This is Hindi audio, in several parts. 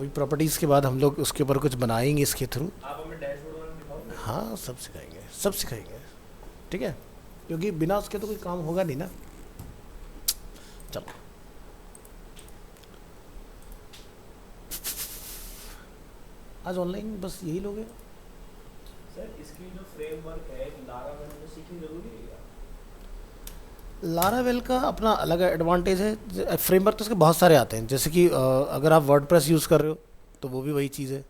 अभी प्रॉपर्टीज़ के बाद हम लोग उसके ऊपर कुछ बनाएंगे इसके थ्रू। आप हमें डैशबोर्ड वाला दिखाओगे? हाँ, सब सिखाएंगे, सब सिखाएंगे। ठीक है, क्योंकि बिना उसके तो कोई काम होगा नहीं ना। चलो, आज ऑनलाइन बस यही लोग हैं। सर इसकी जो फ्रेमवर्क है लारावेल में सीखनी जरूरी है क्या? लारावेल का अपना अलग एडवांटेज है। फ्रेमवर्क तो उसके बहुत सारे आते हैं, जैसे कि अगर आप वर्डप्रेस यूज़ कर रहे हो तो वो भी वही चीज़ है।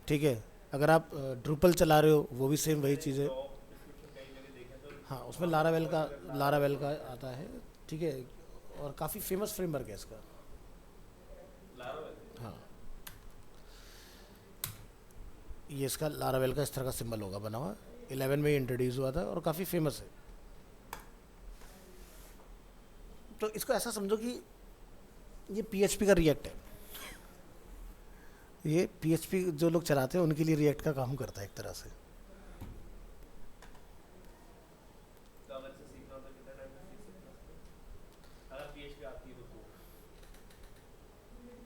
ठीक है, अगर आप ड्रूपल चला रहे हो वो भी सेम वही मैंने चीज़ है। जॉब डिस्क्रिप्शन कई जगह देखे तो हाँ, उसमें वहाँ पे लारावेल बहुत का जगह लारावेल लारावेल का लिखा है। आता है। ठीक है, और काफ़ी फेमस फ्रेमवर्क है इसका। लारावेल हाँ, ये इसका लारावेल का इस तरह का सिंबल होगा बना हुआ। 11 में इंट्रोड्यूस हुआ था और काफ़ी फेमस है। तो इसको ऐसा समझो कि ये पीएचपी का रिएक्ट है। ये पीएचपी जो लोग चलाते हैं उनके लिए रिएक्ट का काम करता है एक तरह से। तो अगर इसे सीखना हो तो कितना टाइम में सीख सकते हैं? अगर पीएचपी आती है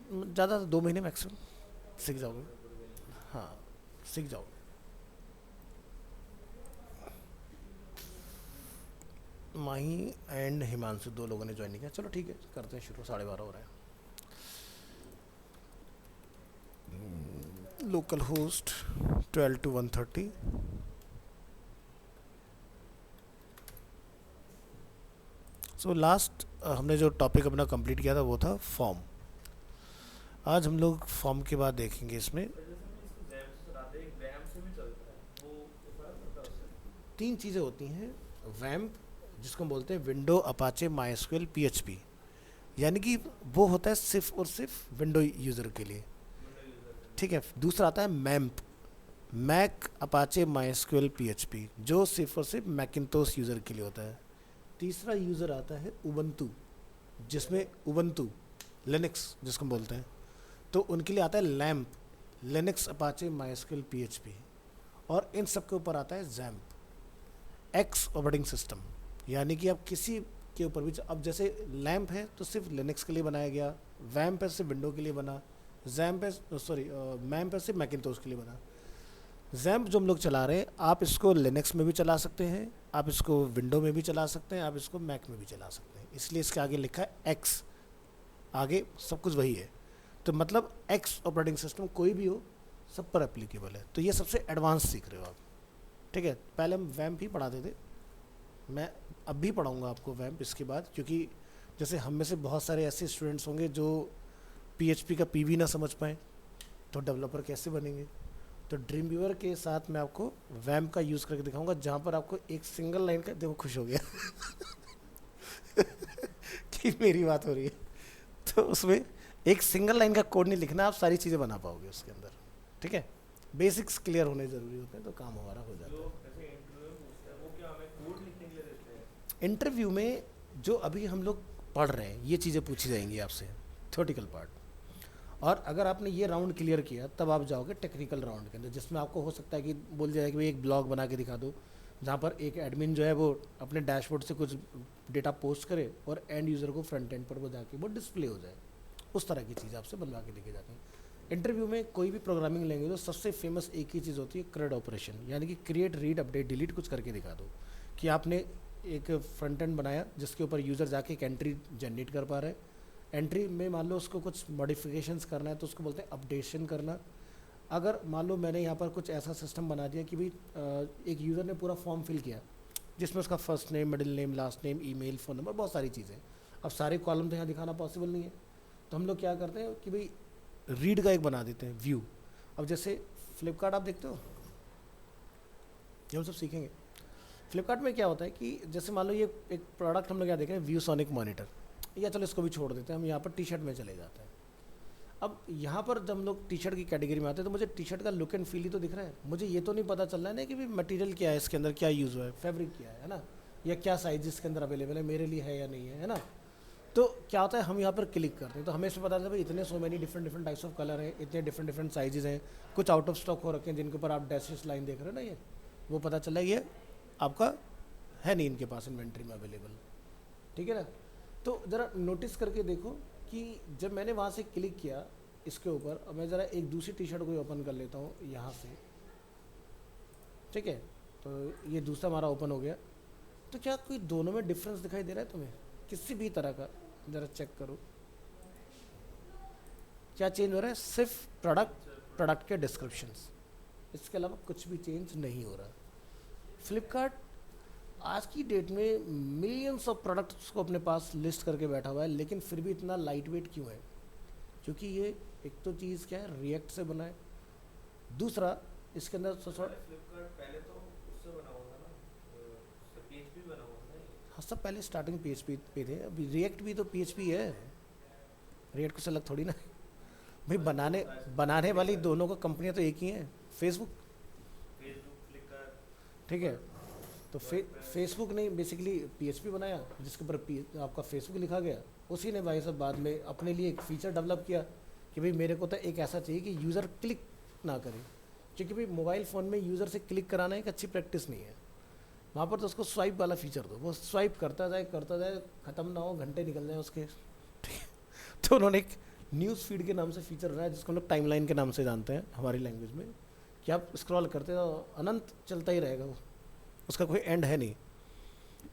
तो ज़्यादा 2 महीने मैक्सिमम सीख जाओगे। हाँ, सीख जाओगे। माही एंड हिमांशु 2 लोगों ने ज्वाइन नहीं किया। चलो ठीक है, करते हैं शुरू। 12:30 हो रहे हैं। Local host 12 to 1:30। So last हमने जो टॉपिक अपना कंप्लीट किया था वो था फॉर्म। आज हम लोग फॉर्म के बाद देखेंगे इसमें जैसे हम इसको जैम से चलाते हैं, एक वैम से भी चलता है, वो फर्क पड़ता है उससे? 3 चीज़ें होती हैं। वैम्प, जिसको हम बोलते हैं विंडो अपाचे माइस्क्वेल पीएचपी, यानी कि वो होता है सिर्फ और सिर्फ विंडो यूज़र के लिए। विंडो यूजर के लिए। ठीक है, दूसरा आता है मैम्प, मैक अपाचे माइस्क्वेल पीएचपी, जो सिर्फ और सिर्फ मैकिन्टोश यूज़र के लिए होता है। तीसरा यूज़र आता है उबंटू, जिसमें उबंटू लिनक्स जिसको हम बोलते हैं, तो उनके लिए आता है लैम्प, लिनक्स अपाचे माइस्क्वेल पीएचपी। और इन सब के ऊपर आता है जैम्प, एक्स ऑपरेटिंग सिस्टम। यानी कि आप किसी के ऊपर भी, अब जैसे लैम्प है तो सिर्फ लिनक्स के लिए बनाया गया, वैम्प है सिर्फ विंडो के लिए बना, जैम्प है सॉरी मैम्प है सिर्फ मैकिन्टोश के लिए बना। जैम्प जो हम लोग चला रहे हैं, आप इसको लिनक्स में भी चला सकते हैं, आप इसको विंडो में भी चला सकते हैं, आप इसको मैक में भी चला सकते हैं। इसलिए इसके आगे लिखा है एक्स, आगे सब कुछ वही है। तो मतलब एक्स ऑपरेटिंग सिस्टम कोई भी हो, सब पर एप्लीकेबल है। तो ये सबसे एडवांस सीख रहे हो आप। ठीक है, पहले हम वैम्प ही पढ़ाते थे, मैं अब भी पढ़ाऊँगा आपको वैम्प इसके बाद, क्योंकि जैसे हम में से बहुत सारे ऐसे स्टूडेंट्स होंगे जो पीएचपी का पीवी ना समझ पाएँ, तो डेवलपर कैसे बनेंगे। तो ड्रीम व्यूअर के साथ मैं आपको वैम्प का यूज़ करके दिखाऊंगा, जहाँ पर आपको एक सिंगल लाइन का, देखो खुश हो गया कि मेरी बात हो रही है। तो उसमें एक सिंगल लाइन का कोड नहीं लिखना, आप सारी चीज़ें बना पाओगे उसके अंदर। ठीक है, बेसिक्स क्लियर होने ज़रूरी होते हैं, तो काम हमारा हो जाता जो है। ऐसे इंटरव्यू में पूछते हैं वो क्या हमें कोड लिखने के लिए देते हैं? इंटरव्यू में जो अभी हम लोग पढ़ रहे हैं ये चीज़ें पूछी जाएंगी आपसे, थ्योरेटिकल पार्ट। और अगर आपने ये राउंड क्लियर किया तब आप जाओगे टेक्निकल राउंड के अंदर, जिसमें आपको हो सकता है कि बोल जाए कि भाई एक ब्लॉग बना के दिखा दो, जहाँ पर एक एडमिन जो है वो अपने डैशबोर्ड से कुछ डेटा पोस्ट करे और एंड यूज़र को फ्रंट एंड पर वो जाके वो डिस्प्ले हो जाए। उस तरह की चीज़ आपसे बनवा के देखे जाते हैं। इंटरव्यू में कोई भी प्रोग्रामिंग लैंग्वेज तो सबसे फेमस एक ही चीज़ होती है, क्रेड ऑपरेशन, यानी कि क्रिएट रीड अपडेट डिलीट कुछ करके दिखा दो कि आपने एक फ्रंट एंड बनाया जिसके ऊपर यूज़र जाके एक एंट्री जनरेट कर पा रहा है। एंट्री में मान लो उसको कुछ मॉडिफिकेशंस करना है तो उसको बोलते हैं अपडेशन करना। अगर मान लो मैंने यहाँ पर कुछ ऐसा सिस्टम बना दिया कि भाई एक यूज़र ने पूरा फॉर्म फिल किया जिसमें उसका first name, middle name, last name, email, phone number, बहुत सारी चीज़ें। अब सारे कॉलम तो यहाँ दिखाना पॉसिबल नहीं है, तो हम लोग क्या करते हैं कि भाई रीड का एक बना देते हैं व्यू। अब जैसे फ्लिपकार्ट आप देखते हो, ये हम सब सीखेंगे। फ्लिपकार्ट में क्या होता है कि जैसे मान लो ये एक प्रोडक्ट हम लोग क्या देख रहे हैं, व्यू सोनिक मॉनिटर, या चलो इसको भी छोड़ देते हैं, हम यहाँ पर टी शर्ट में चले जाते हैं। अब यहाँ पर जब हम लोग टी शर्ट की कैटेगरी में आते हैं तो मुझे टी शर्ट का लुक एंड फील ही तो दिख रहा है, मुझे ये तो नहीं पता चल रहा है ना कि भाई मटेरियल क्या है, इसके अंदर क्या यूज़ हुआ है, फैब्रिक क्या है ना, या क्या साइज इसके अंदर अवेलेबल है, मेरे लिए है या नहीं है ना। तो क्या होता है, हम यहाँ पर क्लिक करते हैं तो हमें इसमें पता चलता है भाई इतने so many different different types of colour हैं, इतने डिफरेंट डिफरेंट साइजेस हैं, कुछ आउट ऑफ स्टॉक हो रखे हैं जिनके ऊपर आप डैशेस लाइन देख रहे हो ना, ये वो पता चला ये आपका है नहीं इनके पास इन्वेंट्री में अवेलेबल। ठीक है ना। तो ज़रा नोटिस करके देखो कि जब मैंने वहाँ से क्लिक किया इसके ऊपर, अब मैं ज़रा एक दूसरी टी शर्ट को ओपन कर लेता हूँ यहाँ से, ठीक है। तो ये दूसरा हमारा ओपन हो गया। तो क्या कोई दोनों में डिफरेंस दिखाई दे रहा है तुम्हें किसी भी तरह का? ज़रा चेक करो क्या चेंज हो रहा है। सिर्फ प्रोडक्ट के डिस्क्रिप्शंस, इसके अलावा कुछ भी चेंज नहीं हो रहा। फ्लिपकार्ट आज की डेट में मिलियंस ऑफ प्रोडक्ट्स को अपने पास लिस्ट करके बैठा हुआ है, लेकिन फिर भी इतना लाइट वेट क्यों है? क्योंकि ये एक तो चीज़ क्या है, रिएक्ट से बना है। दूसरा इसके अंदर फ्लिपकार्ट पहले तो उससे बना हुआ था ना, पीएचपी बना हुआ था ना। हाँ, सब पहले स्टार्टिंग पीएचपी पे थे, अभी रिएक्ट भी तो पीएचपी है। रिएक्ट कुछ अलग थोड़ी ना है भाई। बनाने वाली दोनों का कंपनियां तो एक ही हैं, फेसबुक, फ्लिपकार्ट, ठीक है। तो फेसबुक ने बेसिकली पीएचपी बनाया, जिसके ऊपर आपका फेसबुक लिखा गया। उसी ने भाई साहब बाद में अपने लिए एक फीचर डेवलप किया कि भाई मेरे को तो एक ऐसा चाहिए कि यूज़र क्लिक ना करे, क्योंकि भाई मोबाइल फ़ोन में यूज़र से क्लिक कराना एक अच्छी प्रैक्टिस नहीं है। वहाँ पर तो उसको स्वाइप वाला फीचर दो, वो स्वाइप करता जाए, ख़त्म ना हो, घंटे निकल जाए उसके, ठीक है। तो उन्होंने एक न्यूज़ फीड के नाम से फीचर बनाया, जिसको हम लोग टाइमलाइन के नाम से जानते हैं हमारी लैंग्वेज में, कि आप स्क्रॉल करते हो अनंत चलता ही रहेगा वो, उसका कोई एंड है नहीं।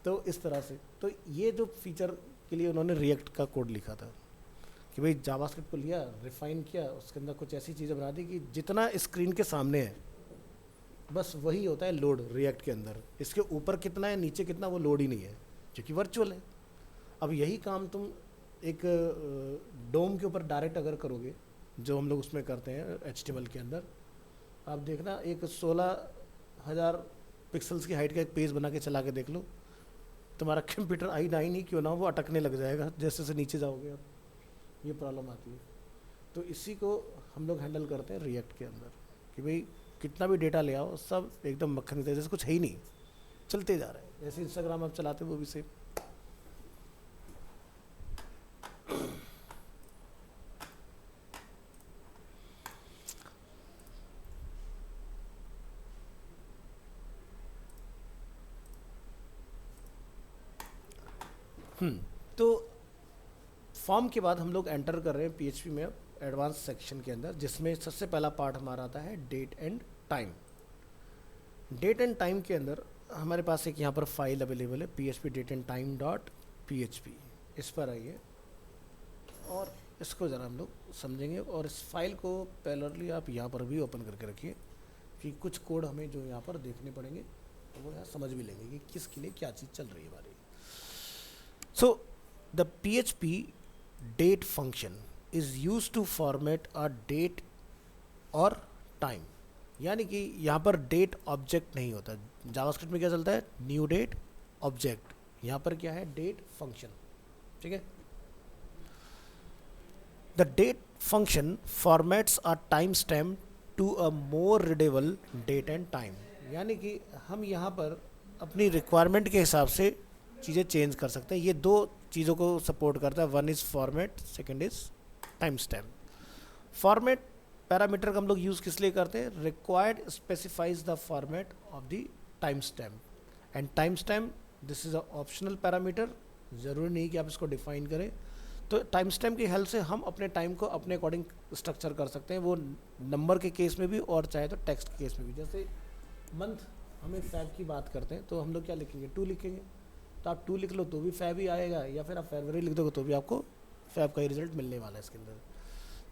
तो इस तरह से, तो ये जो फीचर के लिए उन्होंने रिएक्ट का कोड लिखा था कि भाई जावास्क्रिप्ट को लिया, रिफाइन किया, उसके अंदर कुछ ऐसी चीज़ें बना दी कि जितना स्क्रीन के सामने है बस वही होता है लोड रिएक्ट के अंदर। इसके ऊपर कितना है, नीचे कितना, वो लोड ही नहीं है, क्योंकि वर्चुअल है। अब यही काम तुम एक डोम के ऊपर डायरेक्ट अगर करोगे, जो हम लोग उसमें करते हैं HTML के अंदर, आप देखना एक 16,000 पिक्सल्स की हाइट का एक पेज बना के चला के देख लो, तुम्हारा कंप्यूटर i9 ही क्यों ना वो अटकने लग जाएगा जैसे जैसे नीचे जाओगे। आप ये प्रॉब्लम आती है। तो इसी को हम लोग हैंडल करते हैं रिएक्ट के अंदर कि भाई कितना भी डेटा ले आओ, सब एकदम मक्खन की तरह, जैसे कुछ है ही नहीं, चलते जा रहा है। जैसे इंस्टाग्राम आप चलाते हो वो भी सेम। तो फॉर्म के बाद हम लोग एंटर कर रहे हैं पीएचपी में एडवांस सेक्शन के अंदर, जिसमें सबसे पहला पार्ट हमारा आता है date and time. Date and time के अंदर हमारे पास एक यहाँ पर फाइल अवेलेबल है, php dateandtime.php। इस पर आइए और इसको ज़रा हम लोग समझेंगे। और इस फाइल को पैरेलली आप यहाँ पर भी ओपन करके रखिए कि कुछ कोड हमें जो यहाँ पर देखने पड़ेंगे तो वो यहाँ समझ भी लेंगे कि किसके लिए क्या चीज़ चल रही है हमारी। So the PHP date function is used to format a date or time, यानी कि यहाँ पर डेट ऑब्जेक्ट नहीं होता। जावास्क्रिप्ट में क्या चलता है, न्यू डेट ऑब्जेक्ट, यहाँ पर क्या है, डेट फंक्शन, ठीक है। The date function formats a time stamp to a more readable date and time, यानी कि हम यहाँ पर अपनी रिक्वायरमेंट के हिसाब से चीज़ें चेंज कर सकते हैं। ये दो चीज़ों को सपोर्ट करता है, one is format, second is time stamp. Format parameter का हम लोग यूज़ किस लिए करते हैं, required specifies the format of the time stamp, and time stamp this is a optional parameter, ज़रूरी नहीं कि आप इसको डिफाइन करें। तो टाइम स्टैम्प की हेल्प से हम अपने टाइम को अपने अकॉर्डिंग स्ट्रक्चर कर सकते हैं, वो नंबर के केस में भी और चाहे तो टेक्स्ट के केस में भी। जैसे मंथ हमें फैब की बात करते हैं तो हम लोग क्या लिखेंगे, 2 लिखेंगे, तो आप 2 लिख लो तो भी फैब ही आएगा, या फिर आप फरवरी लिख दोगे तो भी आपको फैब का ही रिजल्ट मिलने वाला है इसके अंदर।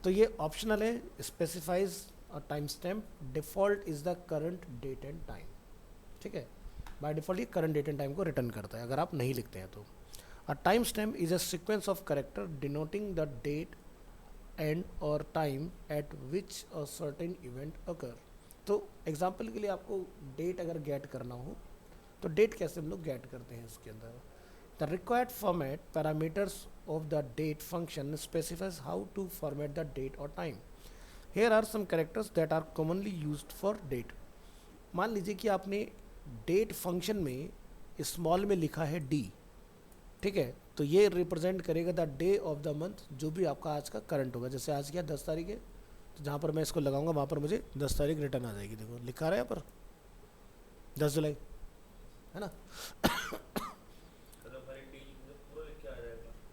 तो ये ऑप्शनल है, specifies a time stamp, default is the current date and time, ठीक है। बाय डिफ़ॉल्ट ये करंट डेट एंड टाइम को रिटर्न करता है अगर आप नहीं लिखते हैं तो। A time stamp is a sequence of character denoting the date and और time at which a certain event occur. तो एग्जाम्पल के लिए आपको डेट अगर गेट करना हो तो डेट कैसे हम लोग गेट करते हैं इसके अंदर, the required format parameters of the date function specifies how to format the date और time. Here are some characters that are commonly used for date. मान लीजिए कि आपने डेट फंक्शन में स्मॉल में लिखा है डी, ठीक है, तो ये रिप्रेजेंट करेगा the day of the month, जो भी आपका आज का करंट होगा। जैसे आज क्या 10 तारीख है, तो जहाँ पर मैं इसको लगाऊंगा वहाँ पर मुझे 10 तारीख रिटर्न आ जाएगी। देखो लिखा रहा है यहाँ पर 10 जुलाई, है ना।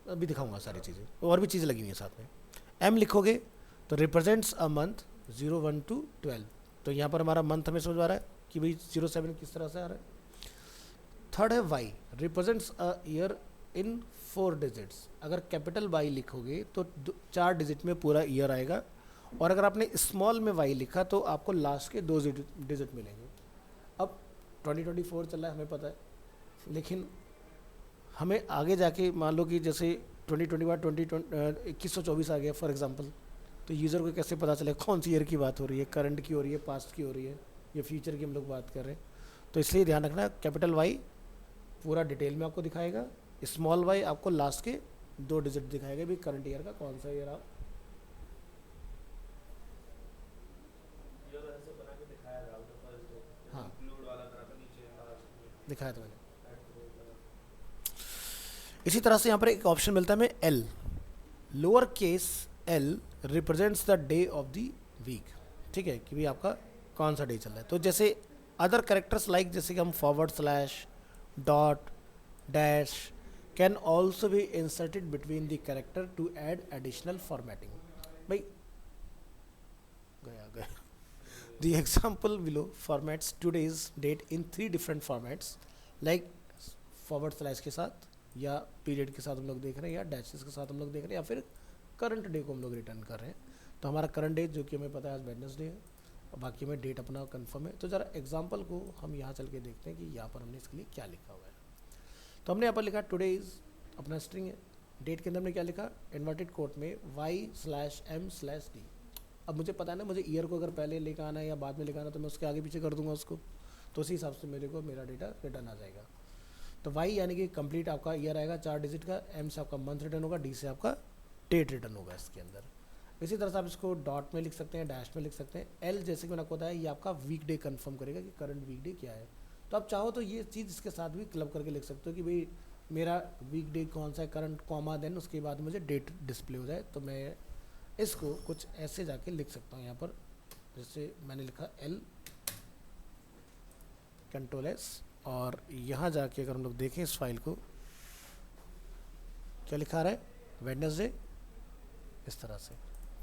अभी दिखाऊंगा सारी चीज़ें, और भी चीज़ें लगी हुई हैं साथ में। एम लिखोगे तो रिप्रेजेंट्स अ मंथ 01 to 12, तो यहाँ पर हमारा मंथ हमें समझ आ रहा है कि भाई 07 किस तरह से आ रहा है। थर्ड है Y, represents a year in 4 digits. अगर कैपिटल वाई लिखोगे तो 4 डिजिट में पूरा ईयर आएगा, और अगर आपने स्मॉल में वाई लिखा तो आपको लास्ट के 2 डिजिट मिलेंगे। अब 2024 चल रहा है हमें पता है, लेकिन हमें आगे जाके मान लो कि जैसे 2124 आ गया फॉर एग्जांपल, तो यूज़र को कैसे पता चले कौन सी ईयर की बात हो रही है, करंट की हो रही है, पास्ट की हो रही है, या फ्यूचर की हम लोग बात कर रहे हैं। तो इसलिए ध्यान रखना, कैपिटल वाई पूरा डिटेल में आपको दिखाएगा, स्मॉल वाई आपको लास्ट के 2 डिजिट दिखाएगा भी करंट ईयर का कौन सा ईयर आप ये तो ऐसे बना के दिखाया था आपने फर्स्ट डे, हाँ। इंक्लूड वाला करा था नीचे लास्ट में दिखाया था मैंने। ऐड तो लगा। इसी तरह से यहाँ पर एक ऑप्शन मिलता है हमें L, lower case L represents the day of the week. ठीक है, कि भाई आपका कौन सा डे चल रहा है। तो जैसे अदर कैरेक्टर्स लाइक जैसे कि हम forward slash, dot, dash can also be inserted between the character to add additional formatting. भाई गया the example below formats today's date in 3 different formats, like forward slash के साथ, या पीरियड के साथ हम लोग देख रहे हैं, या डैशेस के साथ हम लोग देख रहे हैं, या फिर करंट डे को हम लोग रिटर्न कर रहे हैं। तो हमारा करंट डे जो कि हमें पता है आज वेडनेसडे है, और बाकी में डेट अपना कंफर्म है। तो ज़रा एग्जांपल को हम यहाँ चल के देखते हैं कि यहाँ पर हमने इसके लिए क्या लिखा हुआ है। तो हमने यहाँ पर लिखा टुडे इज़ अपना स्ट्रिंग है, डेट के अंदर हमने क्या लिखा इन्वर्टेड कोट में y/m/d। अब मुझे पता है ना, मुझे ईयर को अगर पहले लेकर आना है या बाद में लेकर आना है तो मैं उसके आगे पीछे कर दूंगा उसको, तो उसी हिसाब से मेरे को मेरा डेटा रिटर्न आ जाएगा। तो y यानी कि कंप्लीट आपका ईयर आएगा 4 डिजिट का, m से आपका मंथ रिटर्न होगा, d से आपका डेट रिटर्न होगा इसके अंदर। इसी तरह से आप इसको डॉट में लिख सकते हैं, डैश में लिख सकते हैं। एल जैसे कि मैंने आपको बताया ये आपका वीक डे कन्फर्म करेगा कि करंट वीक डे क्या है। तो आप चाहो तो ये चीज़ इसके साथ भी क्लब करके लिख सकते हो कि भाई मेरा वीक डे कौन सा है, करंट कॉमा, देन उसके बाद मुझे डेट डिस्प्ले हो जाए। तो मैं इसको कुछ ऐसे जाके लिख सकता हूँ यहाँ पर, जैसे मैंने लिखा एल कंट्रोल एस, और यहाँ जाके अगर हम लोग देखें इस फाइल को क्या लिखा रहा है वेडनेसडे, इस तरह से।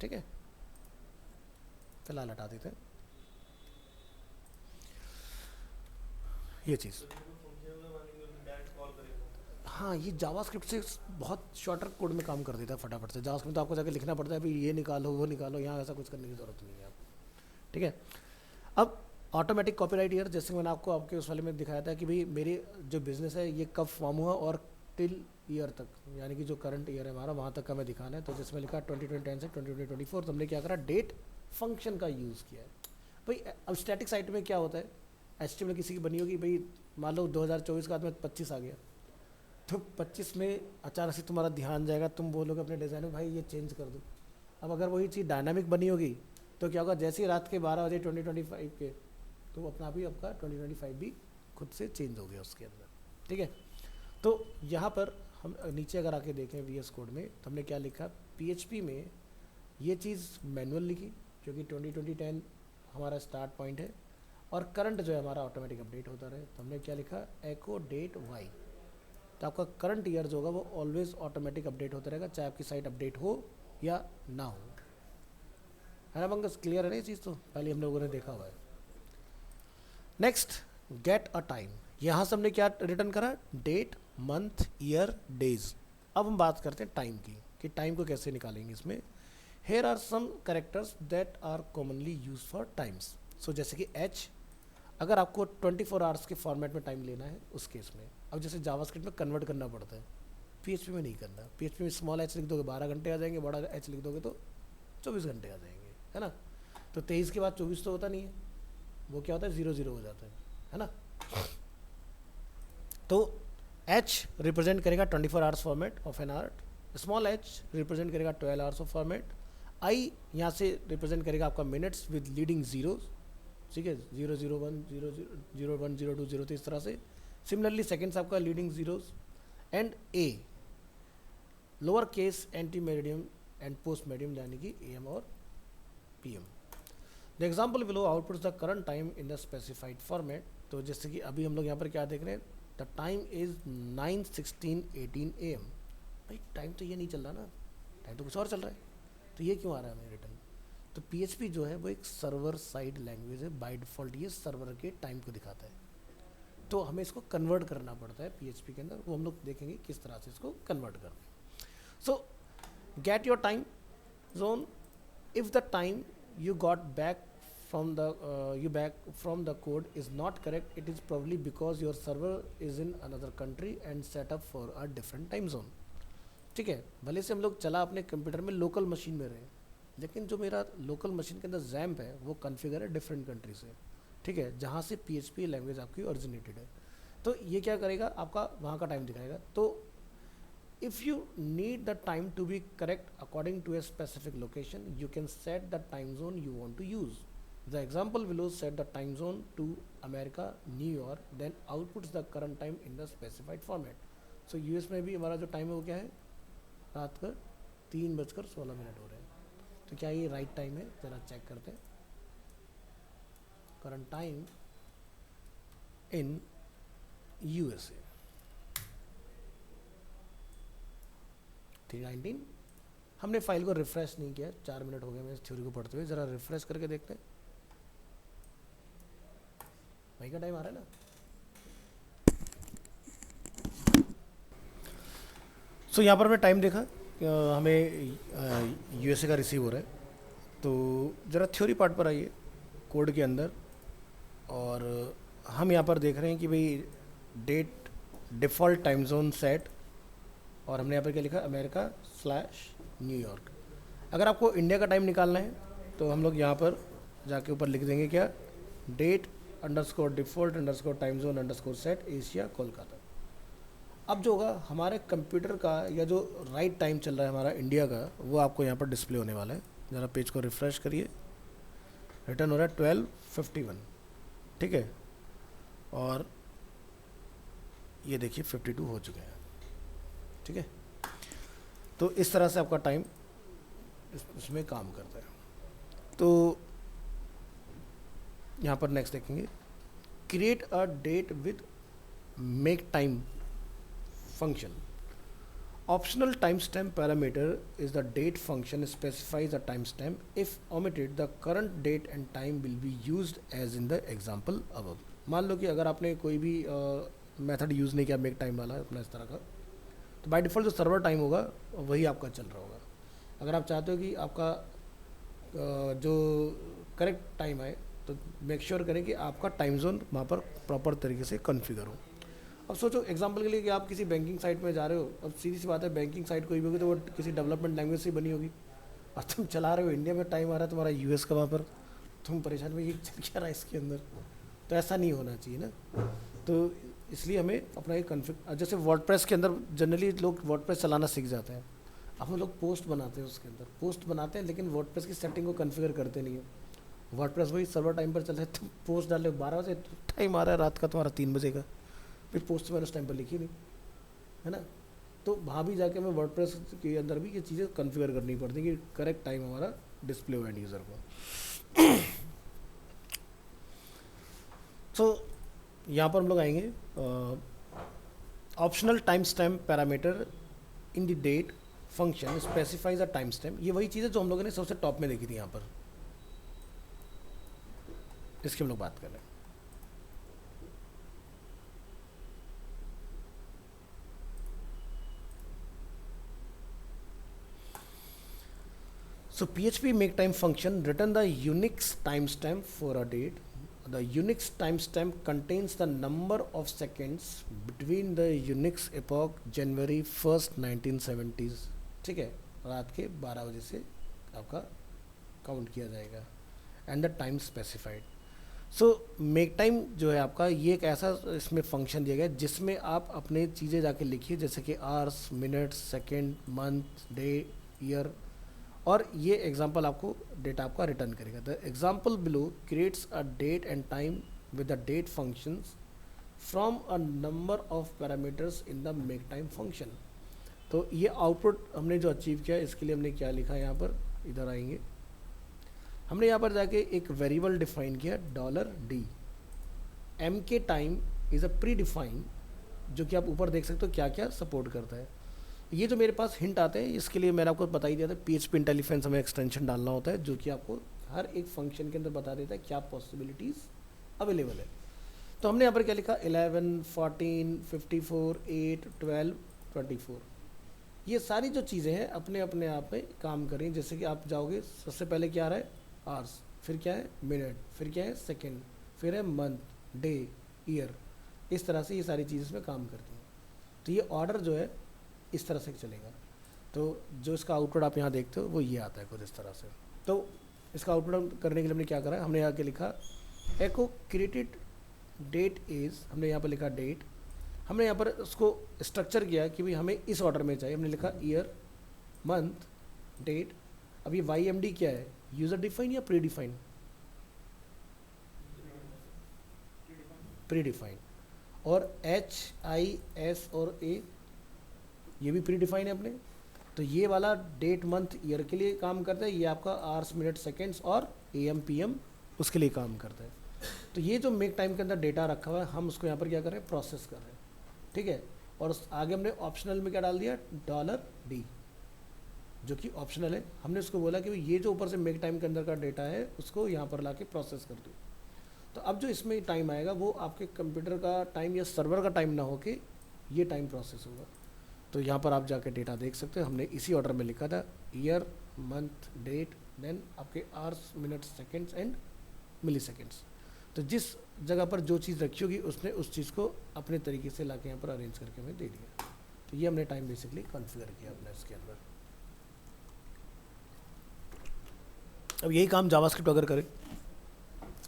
ठीक है, फिलहाल हटा देते हैं ये चीज़। तो जिसको फंक्शन में मानेंगे उसे डायरेक्ट कॉल करेगा। हाँ, ये जावास्क्रिप्ट से बहुत शॉर्टर कोड में काम कर देता है फटाफट से। जावास्क्रिप्ट तो आपको जाके लिखना पड़ता है भाई ये निकालो वो निकालो, यहाँ ऐसा कुछ करने की ज़रूरत नहीं है आप। ठीक है, अब ऑटोमेटिक कॉपीराइट ईयर, जैसे मैंने आपको आपके उस वाले में दिखाया था कि भाई मेरे जो बिज़नेस है ये कब फॉर्म हुआ और टिल ईयर तक, यानी कि जो करंट ईयर है हमारा वहाँ तक का मैं दिखाना है। तो जिसमें लिखा 2010 से 2024, तो हमने क्या करा डेट फंक्शन का यूज़ किया है। भाई अब स्टैटिक साइट में क्या होता है, HTML किसी की बनी होगी, भाई मान लो 2024 का बाद में 25 आ गया, तो 25 में अचानक से तुम्हारा ध्यान जाएगा, तुम बोलोगे अपने डिज़ाइन में भाई ये चेंज कर दो। अब अगर वही चीज़ डायनामिक बनी होगी तो क्या होगा, जैसे ही रात के 12 बजे 2025 के, तो अपना भी आपका 2025 भी खुद से चेंज हो गया उसके अंदर। ठीक है, तो यहाँ पर हम नीचे अगर आके देखें VS कोड में, तो हमने क्या लिखा PHP में ये चीज़ मैनुअल लिखी क्योंकि 2010 हमारा स्टार्ट पॉइंट है, और करंट जो है हमारा ऑटोमेटिक अपडेट होता रहे। तो हमने क्या लिखा एको डेट वाई, तो आपका करंट ईयर जो होगा वो ऑलवेज ऑटोमेटिक अपडेट होता रहेगा, चाहे आपकी साइट अपडेट हो या ना हो। है ना पंकज, क्लियर है ना ये चीज़, तो पहले हम लोगों ने देखा हुआ है। नेक्स्ट गेट अ टाइम, यहाँ से हमने क्या रिटर्न करा डेट, मंथ, ईयर, डेज। अब हम बात करते हैं टाइम की कि टाइम को कैसे निकालेंगे इसमें। Here are some characters that are commonly use for times. So जैसे कि एच, अगर आपको 24 आवर्स के फॉर्मेट में टाइम लेना है उस केस में, अब जैसे जावास्क्रिप्ट में कन्वर्ट करना पड़ता है, PHP में नहीं करना। PHP में स्मॉल h लिख दोगे 12 घंटे आ जाएंगे, बड़ा h लिख दोगे तो 24 घंटे आ जाएंगे, है ना। तो 23 के बाद 24 तो होता नहीं है, वो क्या होता है 00 हो जाता है ना। तो H रिप्रेजेंट करेगा 24 hours format of an art, small h represent करेगा 12 आवर्स ऑफ फॉर्मेट, I यहाँ से रिप्रेजेंट करेगा आपका मिनट्स विद लीडिंग जीरोज, ठीक है 0, 0, 1, 0, 0, 1, 0, 2, 0, 3 इस तरह से। सिमिलरली सेकेंड्स आपका leading zeros, and A lower case anti meridiem and post meridiem यानी कि AM और PM। The example below outputs the current time in the specified format. तो जैसे कि अभी हम लोग यहाँ पर क्या देख रहे हैं, द टाइम इज 9:16:18 AM। भाई टाइम तो ये नहीं चल रहा ना, टाइम तो कुछ और चल रहा है, तो ये क्यों आ रहा है हमें रिटर्न, तो PHP जो है वो एक सर्वर साइड लैंग्वेज है, बाय डिफ़ॉल्ट ये सर्वर के टाइम को दिखाता है, तो हमें इसको कन्वर्ट करना पड़ता है PHP के अंदर, वो हम लोग देखेंगे किस तरह से इसको कन्वर्ट करते हैं। सो get your time zone, if the time you got back from the code is not correct, it is probably because your server is in another country and set up for a different time zone। ठीक है, भले से हम लोग चला अपने कंप्यूटर में लोकल मशीन में रहे, लेकिन जो मेरा लोकल मशीन के अंदर जैम्प है वो कॉन्फ़िगर है डिफरेंट कंट्री से, ठीक है, जहाँ से PHP लैंग्वेज आपकी ओरिजिनेटेड है। तो ये क्या करेगा, आपका वहाँ का टाइम दिखाएगा। तो if you need the time to be correct according to a specific location, you can set the time zone you want to use. The example below set the time zone to America, New York, then outputs the current time in the specified format. So US में भी हमारा जो टाइम है वो क्या है, रात का 3:16 हो रहे हैं। तो क्या ये राइट टाइम है, ज़रा चेक करते हैं। Current time in USA 3:19। हमने फाइल को रिफ्रेश नहीं किया, 4 मिनट हो गए मैं इस थ्योरी को पढ़ते हुए, ज़रा रिफ्रेश करके देखते हैं वही का टाइम आ रहा है ना। सो यहाँ पर मैं टाइम देखा, हमें USA का रिसीव हो रहा है। तो ज़रा थ्योरी पार्ट पर आइए कोड के अंदर, और हम यहाँ पर देख रहे हैं कि भाई date default time zone set, और हमने यहाँ पर क्या लिखा, America/न्यूयॉर्क। अगर आपको इंडिया का टाइम निकालना है तो हम लोग यहाँ पर जाके ऊपर लिख देंगे क्या, date_default_time_zone_set एशिया कोलकाता। अब जो होगा हमारे कंप्यूटर का या जो राइट टाइम चल रहा है हमारा इंडिया का, वो आपको यहाँ पर डिस्प्ले होने वाला है। ज़रा पेज को रिफ़्रेश करिए, रिटर्न हो रहा है 12:51, ठीक है, और ये देखिए 52 हो चुके हैं, ठीक है। तो इस तरह से आपका टाइम इसमें काम करता है। तो यहाँ पर नेक्स्ट देखेंगे, create a date with make time function. Optional time stamp parameter is the date function specifies the time stamp, if omitted the current date and time will be used as in the example above. मान लो कि अगर आपने कोई भी मेथड यूज़ नहीं किया मेक टाइम वाला अपना इस तरह का, तो बाय डिफ़ॉल्ट जो सर्वर टाइम होगा वही आपका चल रहा होगा। अगर आप चाहते हो कि आपका जो करेक्ट टाइम आए, तो मेक श्योर करें कि आपका टाइम जोन वहाँ पर प्रॉपर तरीके से कॉन्फ़िगर हो। अब सोचो एग्जांपल के लिए कि आप किसी बैंकिंग साइट में जा रहे हो, अब सीधी सी बात है बैंकिंग साइट कोई भी होगी तो वो किसी डेवलपमेंट लैंग्वेज से बनी होगी, और तुम चला रहे हो इंडिया में, टाइम आ रहा है तुम्हारा US का, वहाँ पर तुम परेशान में ये चल क्या रहा है इसके अंदर। तो ऐसा नहीं होना चाहिए ना। तो इसलिए हमें अपना एक कॉन्फ़िगर, जैसे वर्डप्रेस के अंदर जनरली लोग वर्डप्रेस चलाना सीख जाते हैं, अब हम लोग पोस्ट बनाते हैं, उसके अंदर पोस्ट बनाते हैं लेकिन वर्डप्रेस की सेटिंग को कॉन्फ़िगर करते नहीं है। वर्डप्रेस वही सर्वर टाइम पर चल रहा है, तुम पोस्ट डाल रहे हो 12 बजे, टाइम आ रहा है रात का तुम्हारा 3 बजे का, फिर पोस्ट मैंने उस टाइम पर लिखी नहीं है ना। तो वहाँ भी जाके हमें वर्डप्रेस के अंदर भी ये चीज़ें कॉन्फ़िगर करनी पड़ती हैं कि करेक्ट टाइम हमारा डिस्प्ले हो एंड यूज़र को। तो यहाँ पर हम लोग आएंगे optional time stamp parameter in the date function specifies a time stamp. ये वही चीज़ है जो हम लोगों ने सबसे टॉप में देखी थी, यहाँ पर इसकी हम लोग बात कर रहे हैं। So PHP make time function return the Unix timestamp for a date. The Unix timestamp contains the number of seconds between the Unix epoch January 1st 1970s। ठीक है, रात के 12 बजे से आपका काउंट किया जाएगा and the time specified. So make time जो है आपका, ये एक ऐसा इसमें फंक्शन दिया गया है जिसमें आप अपने चीज़ें जाके लिखिए, जैसे कि hours, minutes, second, month, day, year, और ये एग्जांपल आपको डेटा आपका रिटर्न करेगा। The example below creates a date and time with the date functions from a number of parameters in the make time function. तो ये आउटपुट हमने जो अचीव किया, इसके लिए हमने क्या लिखा है, यहाँ पर इधर आएंगे, हमने यहाँ पर जाके एक वेरिएबल डिफाइन किया $d। एम के time is a pre define, जो कि आप ऊपर देख सकते हो क्या क्या सपोर्ट करता है। ये जो मेरे पास हिंट आते हैं, इसके लिए मैंने आपको बता ही दिया था, PHP इंटेलिजेंस हमें एक्सटेंशन डालना होता है जो कि आपको हर एक फंक्शन के अंदर बता देता है क्या पॉसिबिलिटीज़ अवेलेबल है। तो हमने यहाँ पर क्या लिखा 11, 14, 54, 8, 12, 24, ये सारी जो चीज़ें हैं अपने अपने आप में काम कर रही हैं। जैसे कि आप जाओगे, सबसे पहले क्या आ रहा है आवर्स, फिर क्या है मिनट, फिर क्या है सेकेंड, फिर है मंथ, डे, ईयर, इस तरह से ये सारी चीज़ें इसमें काम करती हैं। तो ये ऑर्डर जो है इस तरह से चलेगा। तो जो इसका आउटपुट आप यहाँ देखते हो वो ये आता है कुछ इस तरह से। तो इसका आउटपुट करने के लिए हमने क्या करा, हमने यहाँ के लिखा एको क्रिएटेड डेट इज़, हमने यहाँ पर लिखा डेट, हमने यहाँ पर उसको स्ट्रक्चर किया कि भाई हमें इस ऑर्डर में चाहिए। हमने लिखा ईयर, मंथ, डेट। अब ये YMD क्या है, यूज़र डिफाइन या प्री डिफाइन? Pre define. और HIS और A ये भी प्री डिफाइन है अपने। तो ये वाला डेट मंथ ईयर के लिए काम करता है, ये आपका आवर्स मिनट सेकेंड्स और AM PM उसके लिए काम करता है। तो ये जो मेक टाइम के अंदर डेटा रखा हुआ है हम उसको यहाँ पर क्या कर रहे हैं, प्रोसेस कर रहे हैं, ठीक है। और उस आगे हमने ऑप्शनल में क्या डाल दिया, $D, जो कि ऑप्शनल है। हमने उसको बोला कि ये जो ऊपर से मेक टाइम के अंदर का डेटा है उसको यहाँ पर ला के प्रोसेस कर दो। तो अब जो इसमें टाइम आएगा वो आपके कंप्यूटर का टाइम या सर्वर का टाइम ना होके ये टाइम प्रोसेस होगा। तो यहाँ पर आप जाके डेटा देख सकते हो, हमने इसी ऑर्डर में लिखा था ईयर, मंथ, डेट, देन आपके hours, minutes, seconds and milliseconds. तो जिस जगह पर जो चीज़ रखी होगी उसने उस चीज़ को अपने तरीके से लाके यहाँ पर अरेंज करके हमें दे दिया। तो ये हमने टाइम बेसिकली कॉन्फ़िगर किया अपने इसके अंदर। अब यही काम जावास्क्रिप्ट अगर करें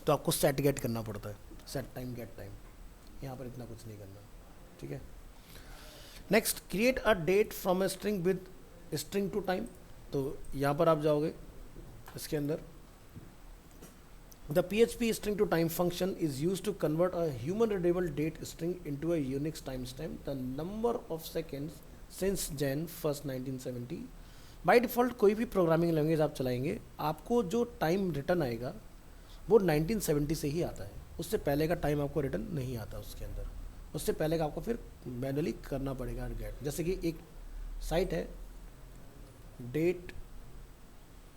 तो आपको सेट गेट करना पड़ता है, सेट टाइम गेट टाइम। यहाँ पर इतना कुछ नहीं करना, ठीक है। Next, create a date from a string with string to time. तो यहाँ पर आप जाओगे इसके अंदर, the PHP string to time function is used to convert a human readable date string into a Unix timestamp, the number of seconds since Jan 1st 1970। By default कोई भी प्रोग्रामिंग लैंग्वेज आप चलाएंगे आपको जो टाइम रिटर्न आएगा वो 1970 से ही आता है, उससे पहले का टाइम आपको रिटर्न नहीं आता उसके अंदर। उससे पहले का आपको फिर मैनुअली करना पड़ेगा गेट। जैसे कि एक साइट है डेट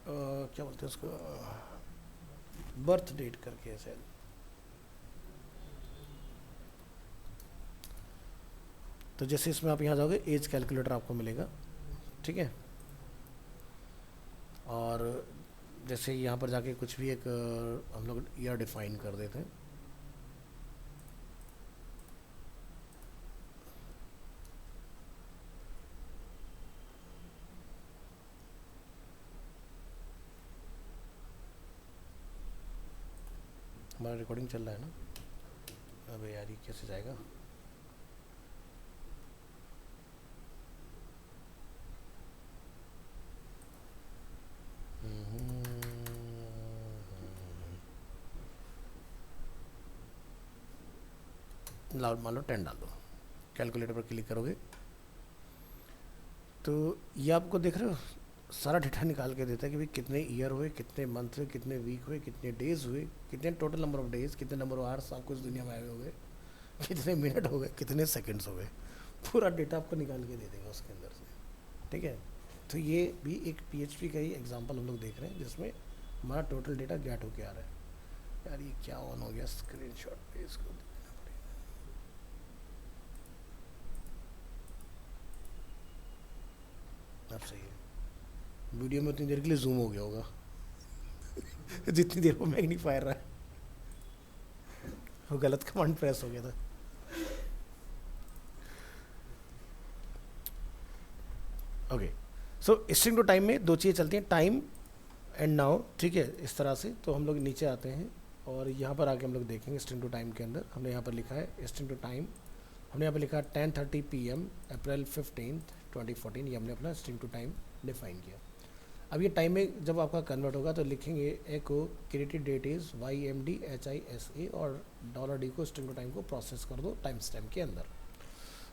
क्या बोलते हैं उसको, बर्थ डेट करके है शायद, तो जैसे इसमें आप यहाँ जाओगे एज कैलकुलेटर आपको मिलेगा, ठीक है। और जैसे यहाँ पर जाके कुछ भी एक हम लोग ईयर डिफाइन कर देते हैं, हमारा रिकॉर्डिंग चल रहा है ना। अबे यार ये कैसे जाएगा, मान लो 10 डाल दो, कैलकुलेटर पर क्लिक करोगे तो ये आपको देख रहे हो सारा डेटा निकाल के देता है कि भाई कितने ईयर हुए, कितने मंथ हुए, कितने वीक हुए, कितने डेज हुए, कितने टोटल नंबर ऑफ डेज, कितने नंबर ऑफ आवर्स आपको इस दुनिया में आए हुए, कितने मिनट हो गए, कितने सेकंड्स हो गए, पूरा डेटा आपको निकाल के दे देगा उसके अंदर से, ठीक है। तो ये भी एक PHP का ही एग्जांपल हम लोग देख रहे हैं जिसमें हमारा टोटल डेटा गेट होके आ रहा है। यार ये क्या ऑन हो गया स्क्रीनशॉट पे, इसको देखना पड़ेगा। अब सही है, वीडियो में उतनी देर के लिए जूम हो गया होगा जितनी देर वो मैग्नीफायर रहा है, वो गलत कमांड प्रेस हो गया था। Okay, so string to time में दो चीज़ें चलती हैं, टाइम एंड नाउ, ठीक है। इस तरह से तो हम लोग नीचे आते हैं और यहाँ पर आके हम लोग देखेंगे स्ट्रिंग टू टाइम के अंदर हमने यहाँ पर लिखा है स्ट्रिंग टू टाइम, हमने यहाँ पर लिखा 10:30 PM अप्रैल 15, 2014, ये हमने अपना स्ट्रिंग टू टाइम डिफाइन किया। अब ये टाइम में जब आपका कन्वर्ट होगा तो लिखेंगे echo created date is YMD HISA और $D को स्ट्रिंग टू टाइम को प्रोसेस कर दो टाइम स्टैम्प के अंदर।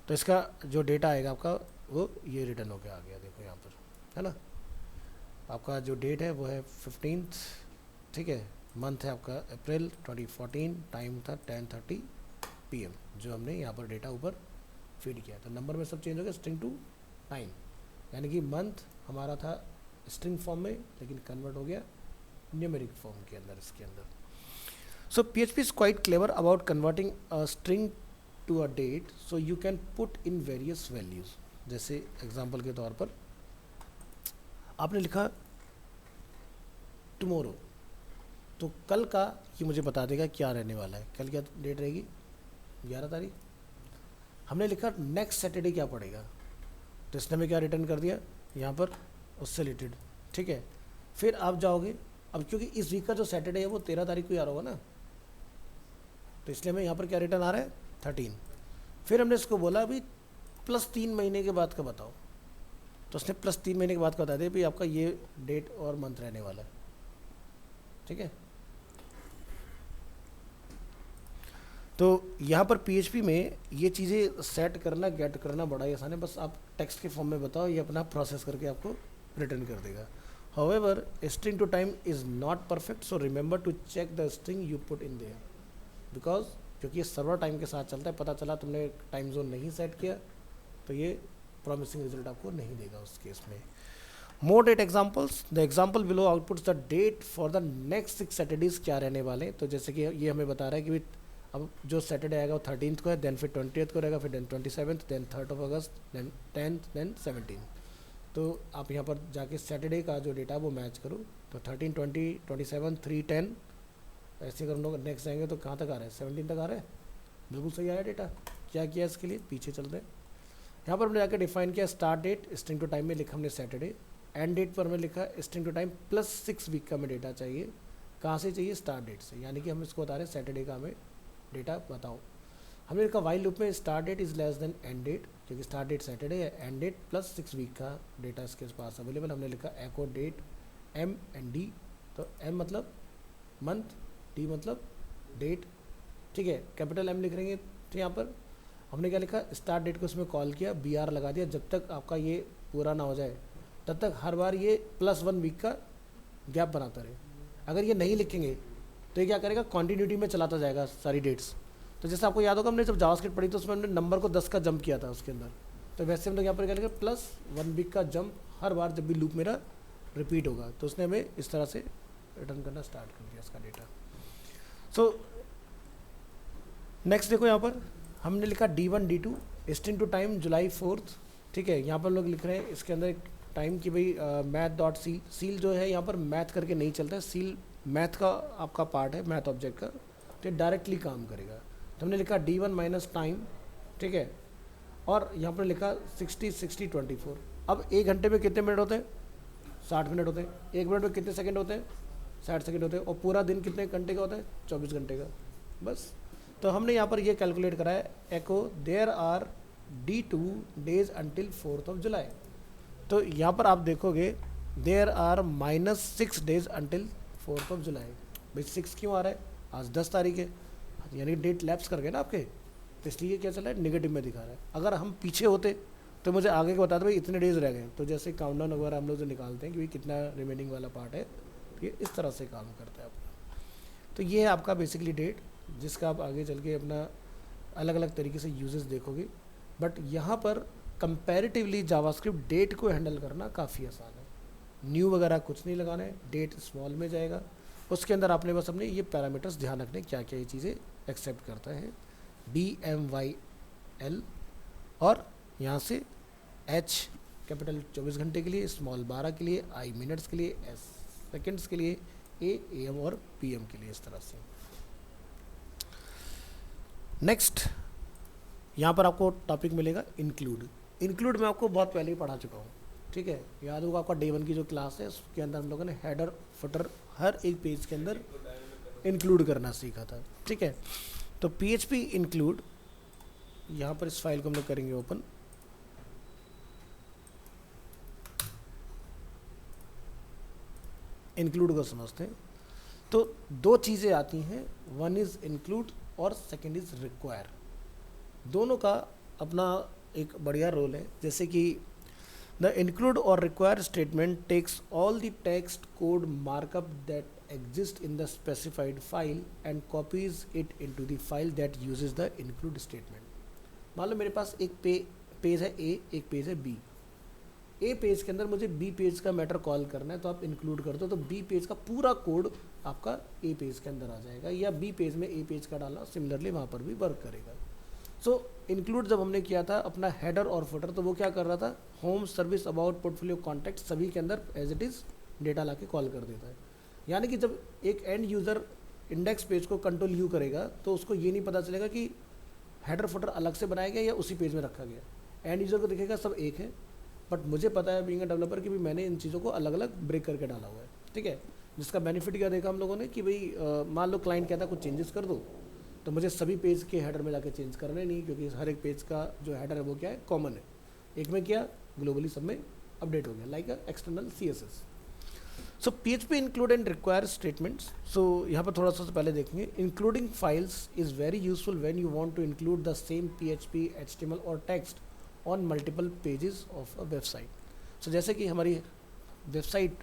तो इसका जो डेटा आएगा आपका वो ये रिटर्न होकर आ गया, देखो यहाँ पर है ना। आपका जो डेट है वो है 15, ठीक है। मंथ है आपका अप्रैल 2014, टाइम था 10:30 PM जो हमने यहाँ पर डेटा ऊपर फीड किया। तो नंबर में सब चेंज हो गया, स्ट्रिंग टू टाइम, यानी कि मंथ हमारा था स्ट्रिंग फॉर्म में लेकिन कन्वर्ट हो गया न्यूमेरिक फॉर्म के अंदर इसके अंदर. So PHP is quite clever about converting a string to a date, so you can put in various values. जैसे एग्जांपल के तौर पर आपने लिखा tomorrow, तो कल का ये मुझे बता देगा क्या रहने वाला है. कल क्या डेट रहेगी? 11 तारीख. हमने लिखा नेक्स्ट सैटरडे क्या पड़ेगा, तो इसने हमें क्या रिटर्न कर दिया यहाँ पर उससे रिलेटेड. ठीक है, फिर आप जाओगे, अब क्योंकि इस वीक का जो सैटरडे है वो 13 तारीख को ही आ रहा होगा ना, तो इसलिए हमें यहाँ पर क्या रिटर्न आ रहा है 13. फिर हमने इसको बोला अभी +3 महीने के बाद का बताओ, तो उसने +3 महीने के बाद का बता दिया भाई आपका ये डेट और मंथ रहने वाला है. ठीक है, तो यहाँ पर PHP में ये चीज़ें सेट करना गेट करना बड़ा ही आसान है. बस आप टेक्स्ट के फॉर्म में बताओ, ये अपना प्रोसेस करके आपको रिटर्न कर देगा. However, string to time is not perfect, so remember to check the string you put in there. Because क्योंकि ये सर्वर टाइम के साथ चलता है, पता चला तुमने टाइम जोन नहीं सेट किया तो ये प्रॉमिसिंग रिजल्ट आपको नहीं देगा उस केस में. More date examples, the example below outputs the date for the next 6 Saturdays क्या रहने वाले. तो जैसे कि ये हमें बता रहा है कि अब जो सैटरडे आएगा वो 13th को है, देन फिर 20th को रहेगा, फिर देन 27th, देन 3rd अगस्त, देन 10th, देन 17th. तो आप यहाँ पर जाके सैटरडे का जो डेटा वो मैच करो, तो 13, 20, 27, 3, 10 ऐसे अगर हम लोग नेक्स्ट जाएंगे तो कहाँ तक आ रहा है 17 तक आ रहा है. बिल्कुल सही आया डेटा. क्या किया इसके लिए, पीछे चलते हैं. यहाँ पर हमने जाकर डिफाइन किया start date, string to time में लिखा हमने सैटरडे. एंड डेट पर हमें लिखा स्ट्रिंग टू टाइम +6 वीक का हमें डेटा चाहिए. कहाँ से चाहिए, स्टार्ट डेट से, यानी कि हम इसको बता रहे हैं सैटरडे का हमें डेटा बताओ. हमने लिखा वाइल लूप में start date is less than end date, क्योंकि स्टार्ट डेट सैटरडे है, एंड डेट +6 वीक का डेटा इसके पास अवेलेबल. हमने लिखा echo date M and D, तो M मतलब मंथ, D मतलब डेट. ठीक है, कैपिटल M लिख रहेंगे. तो यहाँ पर हमने क्या लिखा, स्टार्ट डेट को इसमें कॉल किया, BR लगा दिया. जब तक आपका ये पूरा ना हो जाए तब तक हर बार ये +1 वीक का गैप बनाता रहे. अगर ये नहीं लिखेंगे तो ये क्या करेगा, कॉन्टीन्यूटी में चलाता जाएगा सारी डेट्स. तो जैसे आपको याद होगा हमने जब जावास्क्रिप्ट पढ़ी तो उसमें हमने नंबर को 10 का जंप किया था उसके अंदर, तो वैसे हम लोग यहाँ पर क्या लिखा +1 वीक का जंप हर बार जब भी लूप मेरा रिपीट होगा, तो उसने हमें इस तरह से रिटर्न करना स्टार्ट कर दिया इसका डेटा. सो नेक्स्ट देखो, यहाँ पर हमने लिखा D1 D2 string to time July 4th. ठीक है, यहाँ पर लोग लिख रहे हैं इसके अंदर एक टाइम की भाई math.seal. सील जो है यहाँ पर मैथ करके नहीं चलता है, सील मैथ का आपका पार्ट है, मैथ ऑब्जेक्ट का, तो डायरेक्टली काम करेगा. तो हमने लिखा D1 माइनस टाइम. ठीक है, और यहाँ पर लिखा 60 60 24. अब 1 घंटे में कितने मिनट होते हैं, 60 मिनट होते हैं. 1 मिनट में कितने सेकंड होते हैं, 60 सेकंड होते हैं. और पूरा दिन कितने घंटे का होता है, 24 घंटे का. बस, तो हमने यहाँ पर ये कैलकुलेट करा है, echo there are D2 days until 4th of July. तो यहाँ पर आप देखोगे there are -6 days until 4th of July. भाई 6 क्यों आ रहा है, आज 10 तारीख है, यानी डेट लैप्स कर गए ना आपके, तो इसलिए क्या चल रहा है, नेगेटिव में दिखा रहा है. अगर हम पीछे होते तो मुझे आगे के बता दो भाई इतने डेज रह गए, तो जैसे काउंटडाउन वगैरह हम लोग जो निकालते हैं कि भाई कितना रिमेनिंग वाला पार्ट है, ये इस तरह से काम करता है आपका. तो ये है आपका बेसिकली डेट, जिसका आप आगे चल के अपना अलग अलग तरीके से यूजेस देखोगे. बट यहाँ पर कंपैरेटिवली जावास्क्रिप्ट डेट को हैंडल करना काफ़ी आसान है. न्यू वगैरह कुछ नहीं लगाना है, डेट स्मॉल में जाएगा. उसके अंदर आपने बस अपने ये पैरामीटर्स ध्यान रखने क्या क्या ये चीज़ें एक्सेप्ट करता है, DMYL, और यहाँ से H कैपिटल 24 घंटे के लिए, स्मॉल 12 के लिए, I मिनट्स के लिए, S सेकेंड्स के लिए, A AM और PM के लिए, इस तरह से. नेक्स्ट यहाँ पर आपको टॉपिक मिलेगा इंक्लूड. इंक्लूड मैं आपको बहुत पहले ही पढ़ा चुका हूँ. ठीक है, याद होगा आपका Day 1 की जो क्लास है उसके अंदर हम लोगों ने हेडर फुटर हर एक पेज के अंदर इंक्लूड करना सीखा था. ठीक है, तो PHP इंक्लूड, यहाँ पर इस फाइल को हम लोग करेंगे ओपन. इंक्लूड को समझते हैं. तो 2 चीज़ें आती हैं, वन इज़ इंक्लूड और सेकेंड इज़ रिक्वायर. दोनों का अपना एक बढ़िया रोल है. जैसे कि द इंक्लूड और require statement takes all the text code markup that exist in the specified file and copies it into the file that uses the include statement. मान लो मेरे पास एक पेज है A, एक पेज है B. ए पेज के अंदर मुझे बी पेज का मैटर कॉल करना है, तो आप इंक्लूड कर दो, तो बी पेज का पूरा कोड आपका ए पेज के अंदर आ जाएगा, या बी पेज में ए पेज का डालना सिमिलरली वहाँ पर भी वर्क करेगा। सो इंक्लूड जब हमने किया था अपना हेडर और फुटर, तो वो क्या कर रहा था, home, service, about, portfolio, contact सभी के अंदर एज इट इज़ डेटा ला के कॉल कर देता है। यानी कि जब एक एंड यूज़र इंडेक्स पेज को कंट्रोल यू करेगा तो उसको ये नहीं पता चलेगा कि हेडर फुटर अलग से बनाया गया या उसी पेज में रखा गया। एंड यूज़र को दिखेगा सब एक है, बट मुझे पता है बीइंग अ डेवलपर कि भी मैंने इन चीज़ों को अलग अलग ब्रेक करके डाला हुआ है, ठीक है। जिसका बेनिफिट क्या देखा हम लोगों ने कि भाई मान लो क्लाइंट कहता है कुछ चेंजेस कर दो, तो मुझे सभी पेज के हेडर में जाके चेंज करने नहीं, क्योंकि हर एक पेज का जो हेडर है वो क्या है, कॉमन है। एक में किया, ग्लोबली सब में अपडेट हो गया, like external CSS। So PHP include and require statements. So यहाँ पर थोड़ा सा पहले देखेंगे, including files is very useful when you want to include the same PHP, HTML और text on multiple pages of a website. So जैसे कि हमारी वेबसाइट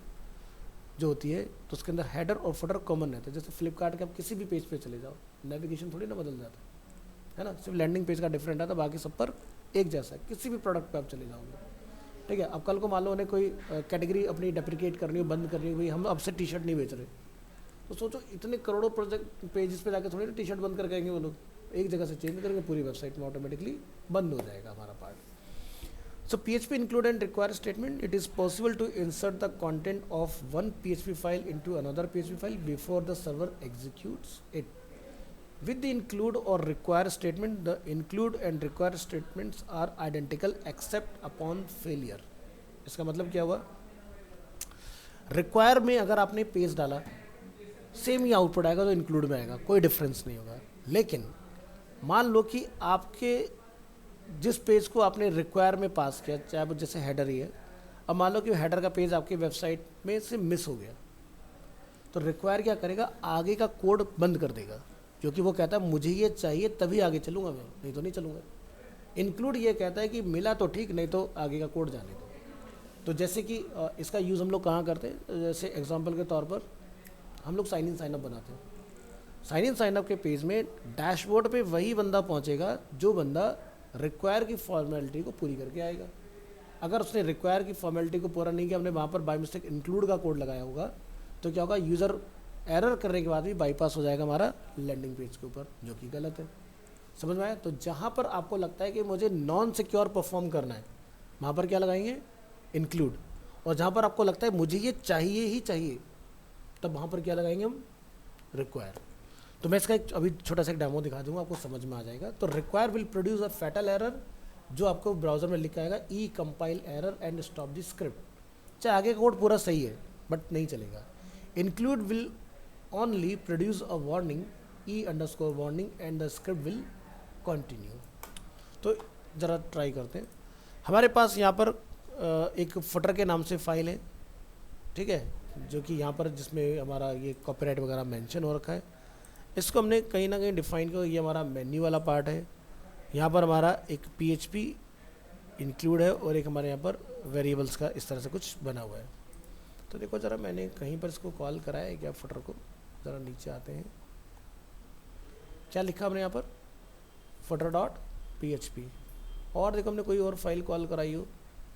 जो होती है तो उसके अंदर हेडर और फुटर कॉमन रहता है। जैसे फ्लिपकार्ट के आप किसी भी पेज पे चले जाओ, नेविगेशन थोड़ी ना बदल जाता है ना, सिर्फ लैंडिंग पेज का डिफरेंट आता है, बाकी सब पर एक जैसा है। किसी भी प्रोडक्ट पे आप चले जाओगे, ठीक है। अब कल को मान लो उन्हें कोई कैटेगरी अपनी डेप्रिकेट करनी हो, बंद करनी हो, भाई हम अब से टी-शर्ट नहीं बेच रहे, तो सोचो इतने करोड़ों प्रोजेक्ट पेजेस पे जाकर थोड़ी ना टी-शर्ट बंद करके आएंगे वो लोग, एक जगह से चेंज करेंगे, पूरी वेबसाइट में ऑटोमेटिकली बंद हो जाएगा हमारा part. So PHP include and require statement, it is possible to insert the content of one PHP file into another PHP file before the server executes it. With the include or require statement, the include and require statements are identical except upon failure. इसका मतलब क्या हुआ, require में अगर आपने पेज डाला सेम ही आउटपुट आएगा, तो इंक्लूड में आएगा, कोई डिफरेंस नहीं होगा। लेकिन मान लो कि आपके जिस पेज को आपने रिक्वायर में पास किया, चाहे वो जैसे हेडर ही है, अब मान लो कि हेडर का पेज आपकी वेबसाइट में से मिस हो गया, तो रिक्वायर क्या करेगा, आगे का कोड बंद कर देगा, क्योंकि वो कहता है मुझे ये चाहिए तभी आगे चलूँगा मैं, नहीं तो नहीं चलूँगा। इंक्लूड ये कहता है कि मिला तो ठीक, नहीं तो आगे का कोड जाने दो। तो जैसे कि इसका यूज़ हम लोग कहाँ करते हैं, जैसे एग्जाम्पल के तौर पर हम लोग साइन इन साइन अप बनाते हैं। साइन इन साइन अप के पेज में डैशबोर्ड पे वही बंदा पहुँचेगा जो बंदा रिक्वायर की फॉर्मेलिटी को पूरी करके आएगा। अगर उसने रिक्वायर की फॉर्मेलिटी को पूरा नहीं किया, हमने वहाँ पर बाय मिस्टेक इंक्लूड का कोड लगाया होगा, तो क्या होगा, यूज़र एरर करने के बाद भी बाईपास हो जाएगा हमारा लैंडिंग पेज के ऊपर, जो कि गलत है। समझ में आया? तो जहाँ पर आपको लगता है कि मुझे नॉन सिक्योर परफॉर्म करना है, वहाँ पर क्या लगाएंगे, इंक्लूड। और जहाँ पर आपको लगता है मुझे ये चाहिए ही चाहिए, तब वहाँ पर क्या लगाएंगे हम, रिक्वायर। तो मैं इसका एक अभी छोटा सा एक डेमो दिखा दूंगा, आपको समझ में आ जाएगा। तो require will produce a fatal error, जो आपको ब्राउजर में लिखा आएगा E compile error and stop the script. चाहे आगे कोड पूरा सही है बट नहीं चलेगा। Include will only produce a warning E underscore warning and the script will continue. तो ज़रा ट्राई करते हैं। हमारे पास यहाँ पर एक फुटर के नाम से फाइल है, ठीक है, जो कि यहाँ पर जिसमें हमारा ये कॉपीराइट वगैरह मेंशन हो रखा है। इसको हमने कहीं ना कहीं डिफाइन किया, ये हमारा मेन्यू वाला पार्ट है। यहाँ पर हमारा एक PHP इंक्लूड है और एक हमारे यहाँ पर वेरिएबल्स का इस तरह से कुछ बना हुआ है। तो देखो ज़रा, मैंने कहीं पर इसको कॉल कराया है क्या फुटर को, ज़रा नीचे आते हैं। क्या लिखा हमने यहाँ पर, footer.php। और देखो हमने कोई और फाइल कॉल कराई हो,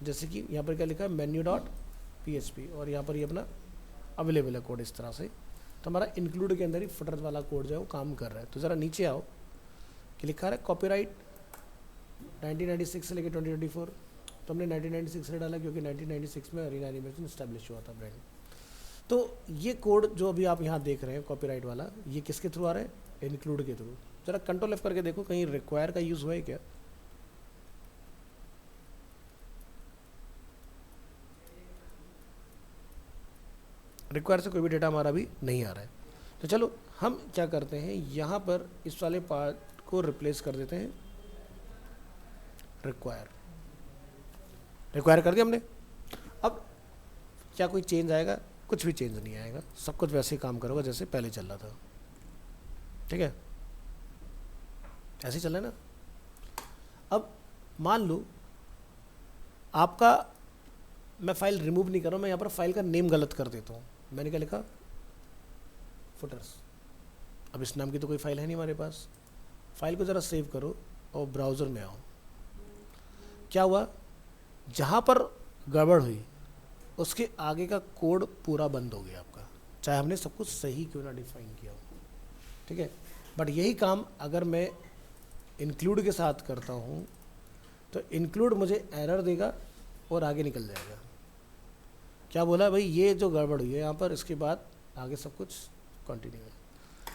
जैसे कि यहाँ पर क्या लिखा है, menu.php, और यहाँ पर ये अपना अवेलेबल है कोड इस तरह से। तो हमारा इंक्लूड के अंदर ही फुटर वाला कोड जो है वो काम कर रहा है। तो ज़रा नीचे आओ कि लिखा है कॉपीराइट 1996 से लेकर 2024। तो हमने 1996 से डाला क्योंकि 1996 में अरीना एनिमेशन इस्टेब्लिश हुआ था ब्रांड। तो ये कोड जो अभी आप यहाँ देख रहे हैं कॉपीराइट वाला, ये किसके थ्रू आ रहा है, इंक्लूड के थ्रू। ज़रा कंट्रोल F करके देखो कहीं रिक्वायर का यूज़ हुआ है क्या। रिक्वायर से कोई भी डेटा हमारा भी नहीं आ रहा है। तो चलो हम क्या करते हैं, यहाँ पर इस वाले पार्ट को रिप्लेस कर देते हैं रिक्वायर। रिक्वायर कर दिया हमने। अब क्या कोई चेंज आएगा, कुछ भी चेंज नहीं आएगा, सब कुछ वैसे ही काम करोगे जैसे पहले चल रहा था, ठीक है, ऐसे ही चल रहा है ना। अब मान लो आपका, मैं फाइल रिमूव नहीं कर रहा हूँ, मैं यहाँ पर फाइल का नेम गलत कर देता हूँ। मैंने क्या लिखा, फुटर्स। अब इस नाम की तो कोई फाइल है नहीं हमारे पास। फाइल को ज़रा सेव करो और ब्राउज़र में आओ। क्या हुआ, जहाँ पर गड़बड़ हुई, उसके आगे का कोड पूरा बंद हो गया आपका, चाहे हमने सब कुछ सही क्यों ना डिफाइन किया हो, ठीक है। बट यही काम अगर मैं इंक्लूड के साथ करता हूँ तो इंक्लूड मुझे एरर देगा और आगे निकल जाएगा। क्या बोला भाई, ये जो गड़बड़ हुई है यहाँ पर, इसके बाद आगे सब कुछ कंटिन्यू है।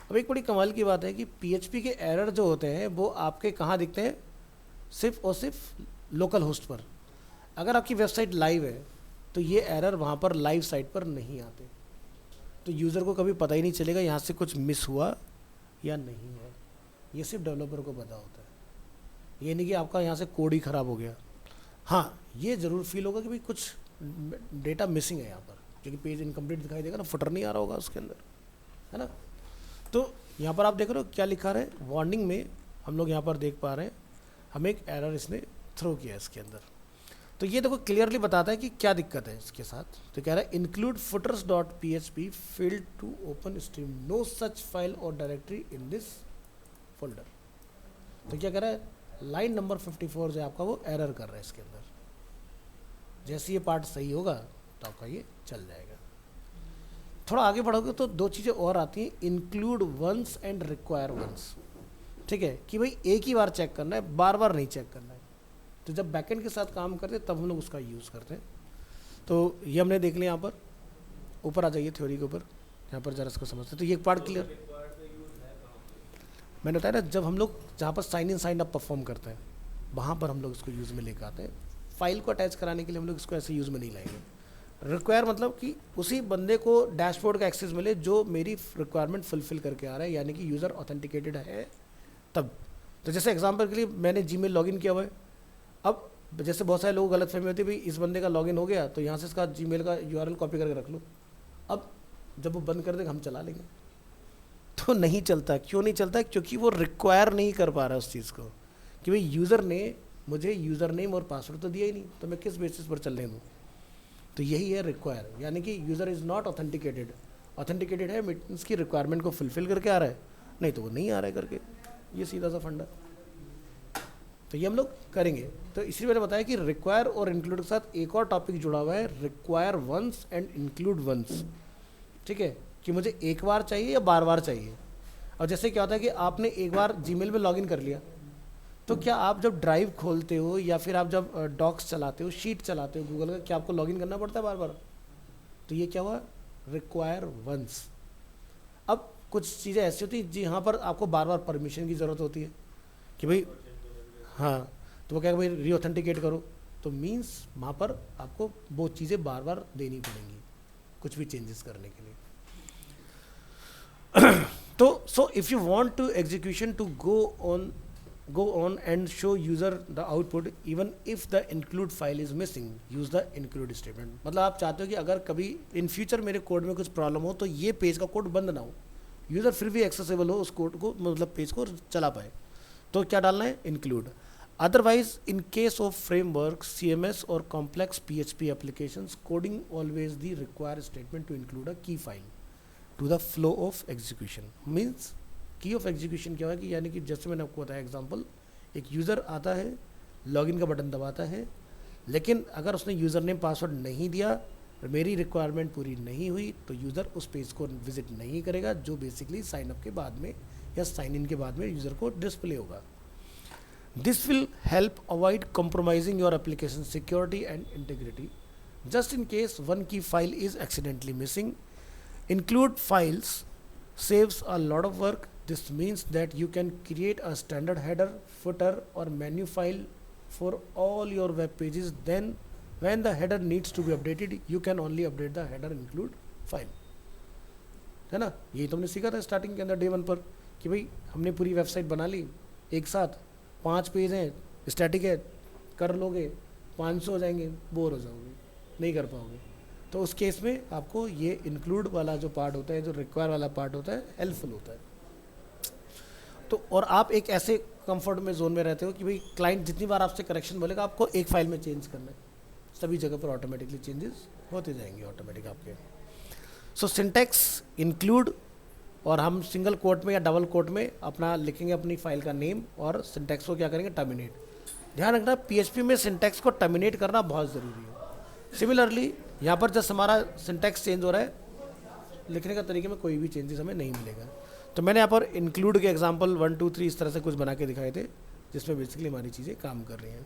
अब एक बड़ी कमाल की बात है कि पीएचपी के एरर जो होते हैं वो आपके कहाँ दिखते हैं, सिर्फ और सिर्फ लोकल होस्ट पर। अगर आपकी वेबसाइट लाइव है तो ये एरर वहाँ पर लाइव साइट पर नहीं आते, तो यूज़र को कभी पता ही नहीं चलेगा यहाँ से कुछ मिस हुआ या नहीं है। ये सिर्फ डेवलपर को पता होता है, ये नहीं कि आपका यहाँ से कोड ही ख़राब हो गया। हाँ, ये ज़रूर फील होगा कि भाई कुछ डेटा मिसिंग है यहाँ पर, क्योंकि पेज इनकम्प्लीट दिखाई देगा ना, फुटर नहीं आ रहा होगा उसके अंदर, है ना। तो यहाँ पर आप देख रहे हो क्या लिखा है, वार्निंग में हम लोग यहाँ पर देख पा रहे हैं हमें एक एरर इसने थ्रो किया है इसके अंदर। तो ये देखो क्लियरली बताता है कि क्या दिक्कत है इसके साथ। तो कह रहा है include footers dot PHP failed to open stream, no such file और डायरेक्टरी इन दिस फोल्डर। तो क्या कह रहा है, लाइन नंबर 54 जो आपका वो एरर कर रहा है इसके अंदर। जैसे ये पार्ट सही होगा तो आपका ये चल जाएगा। थोड़ा आगे बढ़ोगे तो दो चीज़ें और आती हैं, include once and require once, ठीक है, कि भाई एक ही बार चेक करना है, बार बार नहीं चेक करना है। तो जब बैकएंड के साथ काम करते हैं तब हम लोग उसका यूज़ करते हैं। तो ये हमने देख लिया। यहाँ पर ऊपर आ जाइए थ्योरी के ऊपर, यहाँ पर जरा इसको समझते हैं। तो ये पार्ट क्लियर मैंने बताया ना, जब हम लोग जहाँ पर sign in sign up perform करते हैं वहाँ पर हम लोग इसको यूज़ में लेकर आते हैं। फाइल को अटैच कराने के लिए हम लोग इसको ऐसे यूज़ में नहीं लाएंगे। रिक्वायर मतलब कि उसी बंदे को डैशबोर्ड का एक्सेस मिले जो मेरी रिक्वायरमेंट फुलफिल करके आ रहा है, यानी कि यूज़र ऑथेंटिकेटेड है तब। तो जैसे एग्जांपल के लिए मैंने जीमेल लॉगिन किया हुआ है, अब जैसे बहुत सारे लोगों को गलतफहमी होती है भाई इस बंदे का लॉगिन हो गया तो यहाँ से इसका जीमेल का URL कॉपी करके रख लो, अब जब वो बंद कर देगा हम चला लेंगे। तो नहीं चलता। क्यों नहीं चलता? क्योंकि वो रिक्वायर नहीं कर पा रहा उस चीज़ को कि भाई यूज़र ने मुझे यूज़र नेम और पासवर्ड तो दिया ही नहीं, तो मैं किस बेसिस पर चलने दूँ। तो यही है रिक्वायर, यानी कि user is not authenticated. Authenticated है मीन्स की रिक्वायरमेंट को फुलफिल करके आ रहा है, नहीं तो वो नहीं आ रहा है करके। ये सीधा सा फंडा। तो ये हम लोग करेंगे। तो इसलिए मैंने बताया कि रिक्वायर और इंक्लूड के साथ एक और टॉपिक जुड़ा हुआ है, require once and include once, ठीक है, कि मुझे एक बार चाहिए या बार बार चाहिए। और जैसे क्या होता है कि आपने एक बार जीमेल में लॉगिन कर लिया, तो क्या आप जब ड्राइव खोलते हो या फिर आप जब डॉक्स चलाते हो, शीट चलाते हो गूगल का, क्या आपको लॉगिन करना पड़ता है बार बार? तो ये क्या हुआ, रिक्वायर वंस। अब कुछ चीज़ें ऐसी होती हैं जहाँ पर आपको बार बार परमिशन की ज़रूरत होती है कि भाई हाँ, तो वो क्या भाई रीऑथेंटिकेट करो, तो मीन्स वहाँ पर आपको वो चीज़ें बार बार देनी पड़ेंगी कुछ भी चेंजेस करने के लिए। तो so if you want to execution to go on and show user the output even if the include file is missing, use the include statement। मतलब आप चाहते हो कि अगर कभी इन फ्यूचर मेरे कोड में कुछ प्रॉब्लम हो तो ये पेज का कोड बंद ना हो, यूज़र फिर भी एक्सेसिबल हो उस कोड को, मतलब पेज को चला पाए, तो क्या डालना है, include. Otherwise in case of framework, CMS और complex PHP applications, coding always the require statement to include a key file to the flow of execution. Means key of execution क्या है कि यानी कि जैसे मैंने आपको बताया एग्जांपल, एक यूज़र आता है, लॉगिन का बटन दबाता है, लेकिन अगर उसने यूज़र नेम पासवर्ड नहीं दिया, मेरी रिक्वायरमेंट पूरी नहीं हुई, तो यूज़र उस पेज को विजिट नहीं करेगा जो बेसिकली साइन अप के बाद में या साइन इन के बाद में यूज़र को डिस्प्ले होगा। This will help avoid compromising your application security and integrity just in case one key file is accidentally missing. Include files saves a lot of work. This means that you can create a standard header, footer or menu file for all your web pages. Then when the header needs to be updated, you can only update the header include file। है ना, यही तो हमने सीखा था स्टार्टिंग के अंदर डे 1 पर कि भाई हमने पूरी वेबसाइट बना ली, एक साथ 5 पेज हैं, स्टैटिक है, कर लोगे 500 हो जाएंगे, बोर हो जाओगे, नहीं कर पाओगे। तो उस केस में आपको ये इंक्लूड वाला जो पार्ट होता है, जो रिक्वायर वाला पार्ट होता है, हेल्पफुल होता है। तो और आप एक ऐसे कंफर्ट में जोन में रहते हो कि भाई क्लाइंट जितनी बार आपसे करेक्शन बोलेगा आपको एक फाइल में चेंज करना है, सभी जगह पर ऑटोमेटिकली चेंजेस होते जाएंगे ऑटोमेटिक आपके। सो सिंटैक्स इंक्लूड, और हम सिंगल कोट में या डबल कोट में अपना लिखेंगे अपनी फाइल का नेम, और सिंटैक्स को क्या करेंगे, टर्मिनेट। ध्यान रखना PHP में सिंटैक्स को टर्मिनेट करना बहुत ज़रूरी है। सिमिलरली यहाँ पर जस्ट हमारा सिंटैक्स चेंज हो रहा है, लिखने का तरीके में कोई भी चेंजेस हमें नहीं मिलेगा। तो मैंने यहाँ पर इंक्लूड के एग्जांपल 1 2 3 इस तरह से कुछ बना के दिखाए थे, जिसमें बेसिकली हमारी चीज़ें काम कर रही हैं।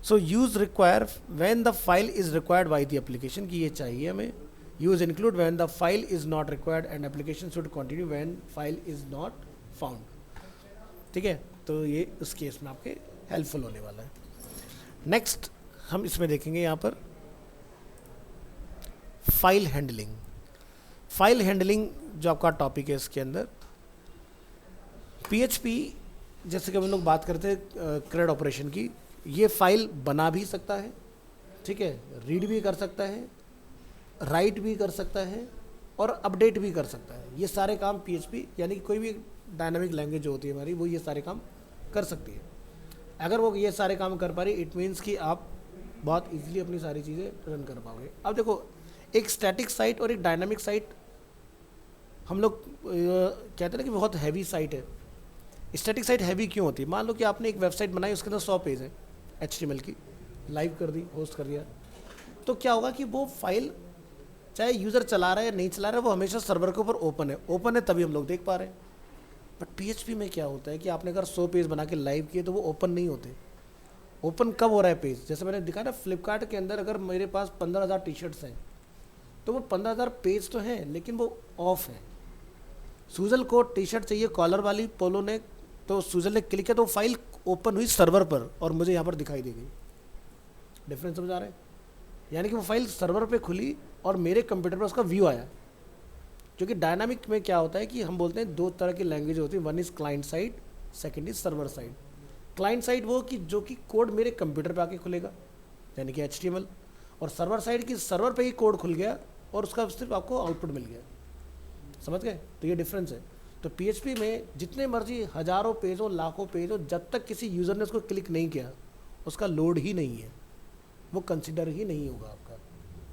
So use require when the file is required by the application, कि ये चाहिए हमें। Use include when the file is not required and application should continue when file is not found. ठीक है, तो ये उस केस में आपके हेल्पफुल होने वाला है। नेक्स्ट हम इसमें देखेंगे यहाँ पर फाइल हैंडलिंग। फाइल हैंडलिंग जो आपका टॉपिक है इसके अंदर PHP, जैसे कि हम लोग बात करते हैं क्रेड ऑपरेशन की, ये फाइल बना भी सकता है, ठीक है, रीड भी कर सकता है, राइट भी कर सकता है और अपडेट भी कर सकता है। ये सारे काम PHP यानी कि कोई भी डायनामिक लैंग्वेज जो होती है हमारी, वो ये सारे काम कर सकती है। अगर वो ये सारे काम कर पा रही, इट मीन्स कि आप बहुत इजीली अपनी सारी चीज़ें रन कर पाओगे। अब देखो, एक स्टैटिक साइट और एक डायनामिक साइट, हम लोग कहते हैं ना कि बहुत हैवी साइट है। स्टैटिक साइट हैवी क्यों होती है? मान लो कि आपने एक वेबसाइट बनाई, उसके अंदर 100 पेज है HTML की, लाइव कर दी, होस्ट कर दिया, तो क्या होगा कि वो फाइल चाहे यूज़र चला रहा है नहीं चला रहा है, वो हमेशा सर्वर के ऊपर ओपन है। ओपन है तभी हम लोग देख पा रहे हैं। बट PHP में क्या होता है कि आपने अगर 100 पेज बना के लाइव किए तो वो ओपन नहीं होते। ओपन कब हो रहा है पेज? जैसे मैंने दिखा ना, फ्लिपकार्ट के अंदर अगर मेरे पास 15,000 टी-शर्ट्स हैं तो वो 15,000 पेज तो हैं लेकिन वो ऑफ है। सूजल को टी-शर्ट चाहिए कॉलर वाली पोलो ने, तो सूजल ने क्लिक किया तो वो फाइल ओपन हुई सर्वर पर और मुझे यहाँ पर दिखाई दे गई। डिफरेंस समझ आ रहा है? यानी कि वो फाइल सर्वर पे खुली और मेरे कंप्यूटर पर उसका व्यू आया। क्योंकि डायनामिक में क्या होता है कि हम बोलते हैं 2 तरह की लैंग्वेज होती है, one is client side, second is server side. Client side वो कि जो कि कोड मेरे कंप्यूटर पे आके खुलेगा, यानी कि HTML, और सर्वर साइड की सर्वर पे ही कोड खुल गया और उसका सिर्फ आपको आउटपुट मिल गया। समझ गए? तो ये डिफरेंस है। तो PHP में जितने मर्जी हज़ारों पेज हो, लाखों पेज हो, जब तक किसी यूज़र ने उसको क्लिक नहीं किया उसका लोड ही नहीं है, वो कंसिडर ही नहीं होगा आपका,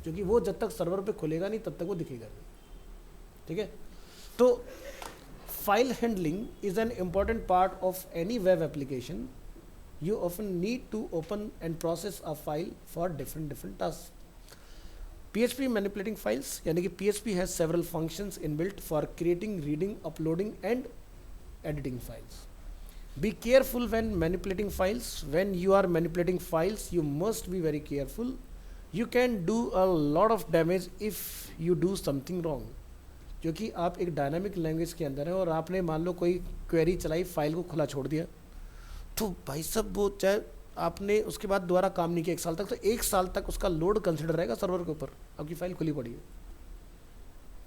क्योंकि वो जब तक सर्वर पे खुलेगा नहीं तब तक वो दिखेगा नहीं। ठीक है, तो file handling is an important part of any web application. You often need to open and process a file for different task. PHP manipulating files, यानी कि PHP has several functions inbuilt for creating, reading, uploading and editing files. Be careful when manipulating files. When you are manipulating files, you must be very careful. You can do a lot of damage if you do something wrong. क्योंकि आप एक डायनामिक लैंग्वेज के अंदर है और आपने मान लो कोई क्वेरी चलाई, फाइल को खुला छोड़ दिया, तो भाई साहब वो चाहे आपने उसके बाद दोबारा काम नहीं किया 1 साल तक, तो 1 साल तक उसका लोड कंसिडर रहेगा सर्वर के ऊपर, आपकी फाइल खुली पड़ी है।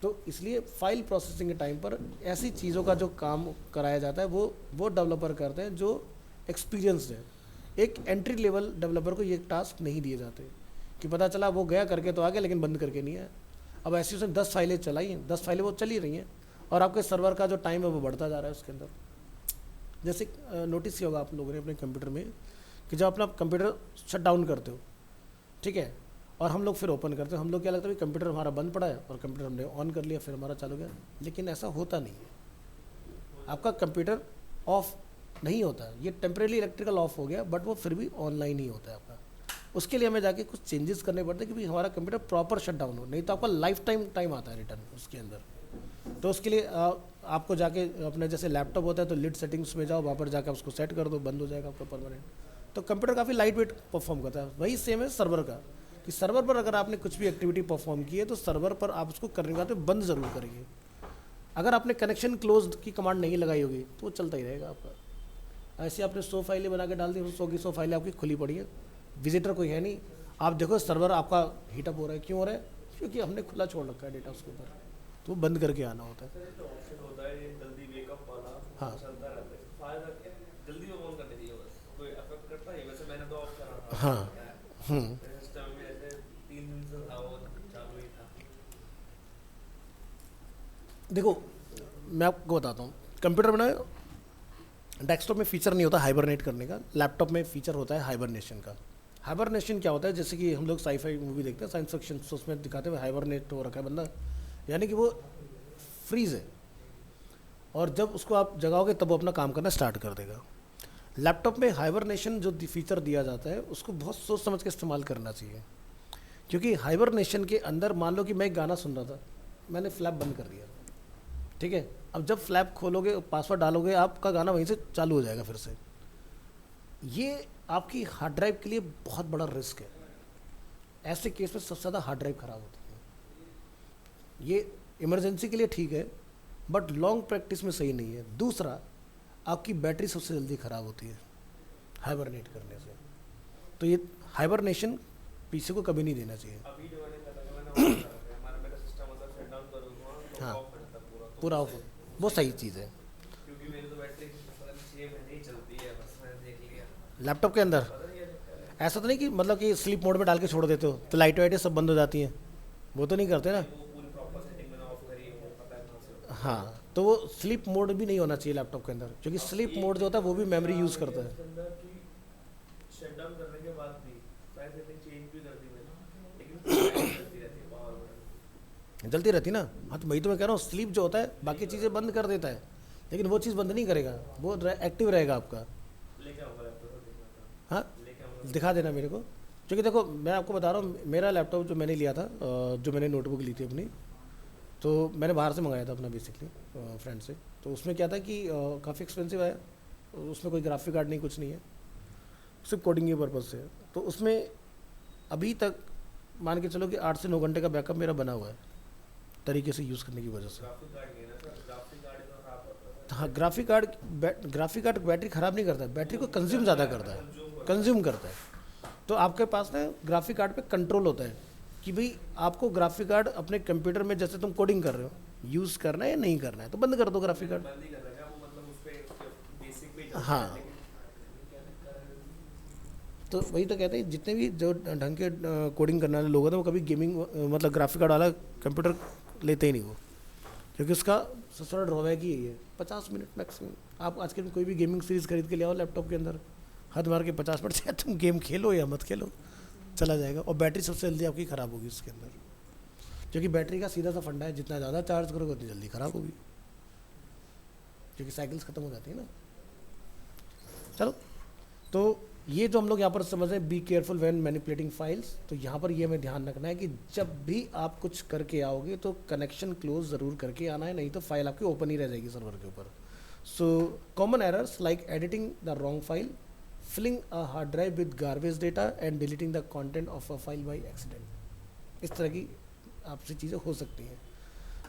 तो इसलिए फाइल प्रोसेसिंग के टाइम पर ऐसी चीज़ों का जो काम कराया जाता है वो डेवलपर करते हैं जो एक्सपीरियंसड है। एक एंट्री लेवल डेवलपर को ये टास्क नहीं दिए जाते कि पता चला वो गया करके तो आ गया लेकिन बंद करके नहीं आया। अब ऐसी उसने 10 फाइलें चलाई हैं, 10 फाइलें वो चली रही हैं और आपके सर्वर का जो टाइम है वो बढ़ता जा रहा है उसके अंदर। जैसे नोटिस किया होगा आप लोगों ने अपने कंप्यूटर में कि जब अपना कंप्यूटर शट डाउन करते हो, ठीक है, और हम लोग फिर ओपन करते हो, हम लोग क्या लगता है कि कंप्यूटर हमारा बंद पड़ा है और कंप्यूटर हमने ऑन कर लिया फिर हमारा चालू गया, लेकिन ऐसा होता नहीं है। आपका कंप्यूटर ऑफ नहीं होता है, ये टेम्परेरी इलेक्ट्रिकल ऑफ हो गया बट वो फिर भी ऑनलाइन ही होता है आपका। उसके लिए हमें जाके कुछ चेंजेस करने पड़ते हैं कि भाई हमारा कंप्यूटर प्रॉपर शट डाउन हो, नहीं तो आपका लाइफ टाइम आता है रिटर्न उसके अंदर। तो उसके लिए आपको जाके अपने जैसे लैपटॉप होता है तो लिड सेटिंग्स में जाओ, वहाँ पर जाकर उसको सेट कर दो, बंद हो जाएगा आपका परमानेंट। तो कंप्यूटर काफ़ी लाइट वेट परफॉर्म करता है। वही सेम है सर्वर का, कि सर्वर पर अगर आपने कुछ भी एक्टिविटी परफॉर्म की है तो सर्वर पर आप उसको करने के बाद बंद ज़रूर करेंगे। अगर आपने कनेक्शन क्लोज की कमांड नहीं लगाई होगी तो वो चलता ही रहेगा आपका। ऐसे आपने 100 फाइलें बना के डाल दी, 100 की 100 फाइलें आपकी खुली पड़ी है, विजिटर कोई है नहीं, आप देखो सर्वर आपका हीटअप हो रहा है। क्यों हो रहा है? क्योंकि हमने खुला छोड़ रखा है डेटा उसके ऊपर, तो वो बंद करके आना होता है। ऑप्शन होता है ये जल्दी वेकअप वाला, हाँ। चलता रहता है, फायदा क्या है? जल्दी ऑन करने चाहिए बस, कोई अफेक्ट करता है? वैसे मैंने तो ऑफ करा था। हाँ। सिस्टम में ऐसे 3 दिन से था वो चालू ही था। देखो मैं आपको बताता हूँ, कंप्यूटर में डेस्कटॉप में फीचर नहीं होता हाइबरनेट करने का, लैपटॉप में फीचर होता है हाइबरनेशन का। हाइबरनेशन क्या होता है? जैसे कि हम लोग साईफाई मूवी देखते हैं, साइंस फिक्शन, तो उसमें दिखाते हुए हाइबरनेट हो रखा है बंदा, यानी कि वो फ्रीज है और जब उसको आप जगाओगे तब वो अपना काम करना स्टार्ट कर देगा। लैपटॉप में हाइबरनेशन जो फीचर दिया जाता है उसको बहुत सोच समझ के इस्तेमाल करना चाहिए, क्योंकि हाइबरनेशन के अंदर मान लो कि मैं एक गाना सुन रहा था, मैंने फ्लैप बंद कर दिया, ठीक है, अब जब फ्लैप खोलोगे पासवर्ड डालोगे आपका गाना वहीं से चालू हो जाएगा फिर से। ये आपकी हार्ड ड्राइव के लिए बहुत बड़ा रिस्क है। ऐसे केस में सबसे ज़्यादा हार्ड ड्राइव ख़राब होती है। ये इमरजेंसी के लिए ठीक है बट लॉन्ग प्रैक्टिस में सही नहीं है। दूसरा, आपकी बैटरी सबसे जल्दी ख़राब होती है हाइबरनेट करने से। तो ये हाइबरनेशन पीसी को कभी नहीं देना चाहिए। अभी जो मैंने कहा था कि मैंने ऑन कर रखा है, हमारा मेरा सिस्टम मतलब शट डाउन करूंगा तो हाँ, ऑफ हो जाता पूरा, तो पूरा ऑफ, वो सही चीज़ है। क्योंकि मेरी तो बैटरी पता नहीं 6 महीने ही चलती है, बस मैंने देख लिया। लैपटॉप के अंदर पता नहीं क्या चक्कर है। ऐसा तो नहीं कि मतलब कि स्लीप मोड में डाल के छोड़ देते हो तो लाइट वाइटें सब बंद हो जाती हैं, वो तो नहीं करते ना। वो पूरी प्रॉपर सेटिंग मैंने ऑफ करी है, मुझे पता है कहाँ से होता है। हाँ, तो वो स्लीप मोड भी नहीं होना चाहिए लैपटॉप के अंदर, क्योंकि स्लीप मोड जो होता है वो भी मेमोरी यूज़ करता है। इसके अंदर कि शट डाउन करने के बाद भी सारी सेटिंग चेंज भी कर दी मैंने, लेकिन चलती रहती है पावर बटन। जलती रहती ना। हाँ, तो वही तो मैं कह रहा हूँ, स्लीप जो होता है बाकी चीज़ें बंद कर देता है, लेकिन वो चीज़ बंद नहीं करेगा, वो एक्टिव रहेगा आपका। लेके आऊंगा लैपटॉप तो देखना था। हाँ, लेके आऊंगा। दिखा देना मेरे को, क्योंकि देखो मैं आपको बता रहा हूँ, मेरा लैपटॉप जो मैंने लिया था, जो मैंने नोटबुक ली थी अपनी, तो मैंने बाहर से मंगाया था अपना बेसिकली फ्रेंड से। तो उसमें क्या था कि काफ़ी एक्सपेंसिव आया, उसमें कोई ग्राफिक कार्ड नहीं, कुछ नहीं है, सिर्फ कोडिंग के पर्पज़ से। तो उसमें अभी तक मान के चलो कि 8 से 9 घंटे का बैकअप मेरा बना हुआ है तरीके से यूज़ करने की वजह से। ग्राफिक कार्ड नहीं है ना सर, ग्राफिक कार्ड तो खराब होता है। हाँ, ग्राफिक कार्ड बैटरी ख़राब नहीं करता है, बैटरी को कंज्यूम ज़्यादा करता है, कंज्यूम करता है। तो आपके पास ना ग्राफिक कार्ड पे कंट्रोल होता है कि भाई आपको ग्राफिक कार्ड अपने कंप्यूटर में जैसे तुम कोडिंग कर रहे हो यूज़ करना है या नहीं करना है, तो बंद कर दो ग्राफिक कार्ड। बंद ही कर रखा है वो, मतलब उस पे बेसिक पे ही चलता हाँ। है, लेकिन क्या दिक्कत है। तो वही तो कहते हैं, जितने भी जो ढंग के कोडिंग करने वाले लोग होते हैं वो कभी गेमिंग मतलब ग्राफिक कार्ड वाला कंप्यूटर लेते ही नहीं वो, क्योंकि उसका सबसे बड़ा ड्रॉबैक ही यही है, 50 मिनट मैक्सिमम। आप आज के दिन कोई भी गेमिंग सीरीज़ खरीद के ले आओ लैपटॉप के अंदर, हद मार के 50 मिनट से तुम गेम खेलो या मत खेलो, चला जाएगा। और बैटरी सबसे जल्दी आपकी ख़राब होगी उसके अंदर, क्योंकि बैटरी का सीधा सा फंडा है, जितना ज़्यादा चार्ज करोगे उतनी जल्दी ख़राब होगी, क्योंकि साइकिल्स ख़त्म हो जाती है ना। चलो, तो ये जो हम लोग यहाँ पर समझ रहे हैं, be careful when manipulating files, तो यहाँ पर ये हमें ध्यान रखना है कि जब भी आप कुछ करके आओगे तो कनेक्शन क्लोज ज़रूर करके आना है, नहीं तो फाइल आपकी ओपन ही रह जाएगी सर्वर के ऊपर। So common errors like editing the wrong file, filling a hard drive with garbage data and deleting the content of a file by accident, इस तरह की आपसे चीज़ें हो सकती हैं।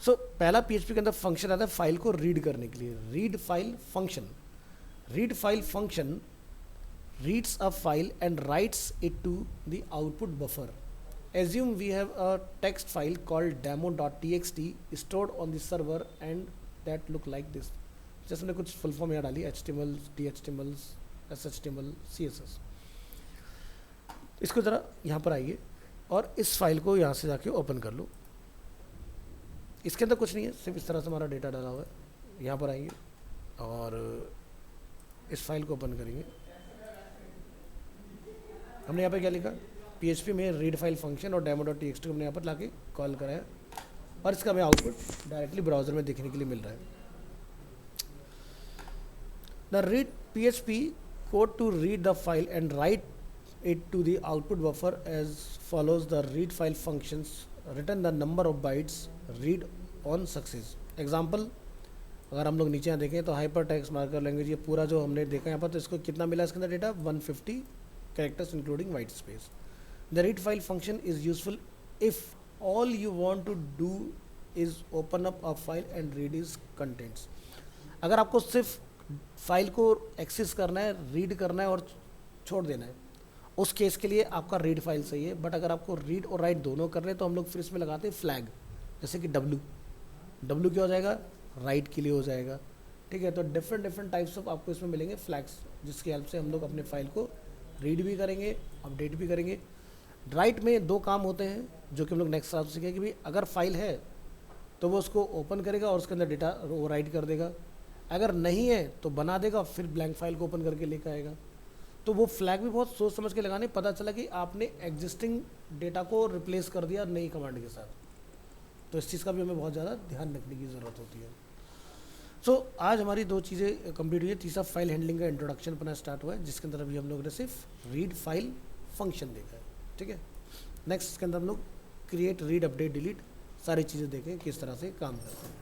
सो पहला PHP के अंदर फंक्शन आता है फाइल को रीड करने के लिए, read file function. Read file function reads a file and writes it to the output buffer. Assume we have a text file called demo.txt stored on the server and that look like this. जैसे मैंने कुछ फुल फॉर्म यहाँ डाली, HTML, DHTML, SHTML, CSS। इसको ज़रा यहाँ पर आइए और इस फाइल को यहाँ से जाके ओपन कर लो। इसके अंदर कुछ नहीं है, सिर्फ इस तरह से हमारा डेटा डाला हुआ है। यहाँ पर आएंगे और इस फाइल को ओपन करेंगे। हमने यहाँ पे क्या लिखा, PHP में रीड फाइल फंक्शन और demo.txt को हमने यहाँ पर लाके कॉल कराया और इसका हमें आउटपुट डायरेक्टली ब्राउज़र में देखने के लिए मिल रहा है। The read PHP code to read the file and write it to the output buffer as follows. The read file functions return the number of bytes read on success. Example, अगर हम लोग नीचे यहाँ देखें तो हाइपर टेक्स्ट मार्कर लैंग्वेज, ये पूरा जो हमने देखा यहाँ पर, तो इसको कितना मिला इसके अंदर data, 150 characters including white space. The read file function is useful if all you want to do is open up a file and read its contents. अगर आपको सिर्फ फाइल को एक्सेस करना है, रीड करना है और छोड़ देना है, उस केस के लिए आपका रीड फाइल सही है। बट अगर आपको रीड और राइट दोनों कर रहे हैं तो हम लोग फिर इसमें लगाते हैं फ्लैग, जैसे कि डब्ल्यू क्या हो जाएगा, राइट के लिए हो जाएगा। ठीक है, तो डिफरेंट टाइप्स ऑफ आपको इसमें मिलेंगे फ्लैग्स, जिसकी हेल्प से हम लोग अपने फाइल को रीड भी करेंगे, अपडेट भी करेंगे। राइट में दो काम होते हैं जो कि हम लोग नेक्स्ट क्लास में सीखेंगे कि भाई अगर फाइल है तो वो उसको ओपन करेगा और उसके अंदर डेटा वो राइट कर देगा, अगर नहीं है तो बना देगा, फिर ब्लैंक फाइल को ओपन करके लेकर आएगा। तो वो फ्लैग भी बहुत सोच समझ के लगाने, पता चला कि आपने एग्जिस्टिंग डेटा को रिप्लेस कर दिया नई कमांड के साथ, तो इस चीज़ का भी हमें बहुत ज़्यादा ध्यान रखने की ज़रूरत होती है। सो आज हमारी दो चीज़ें कंप्लीट हुई है। तीसरा फाइल हैंडलिंग का इंट्रोडक्शन अपना स्टार्ट हुआ है, जिसके अंदर अभी हम लोग ने सिर्फ रीड फाइल फंक्शन देखा है। ठीक है, नेक्स्ट इसके अंदर हम लोग क्रिएट, रीड, अपडेट, डिलीट सारी चीज़ें देखें किस तरह से काम करते हैं।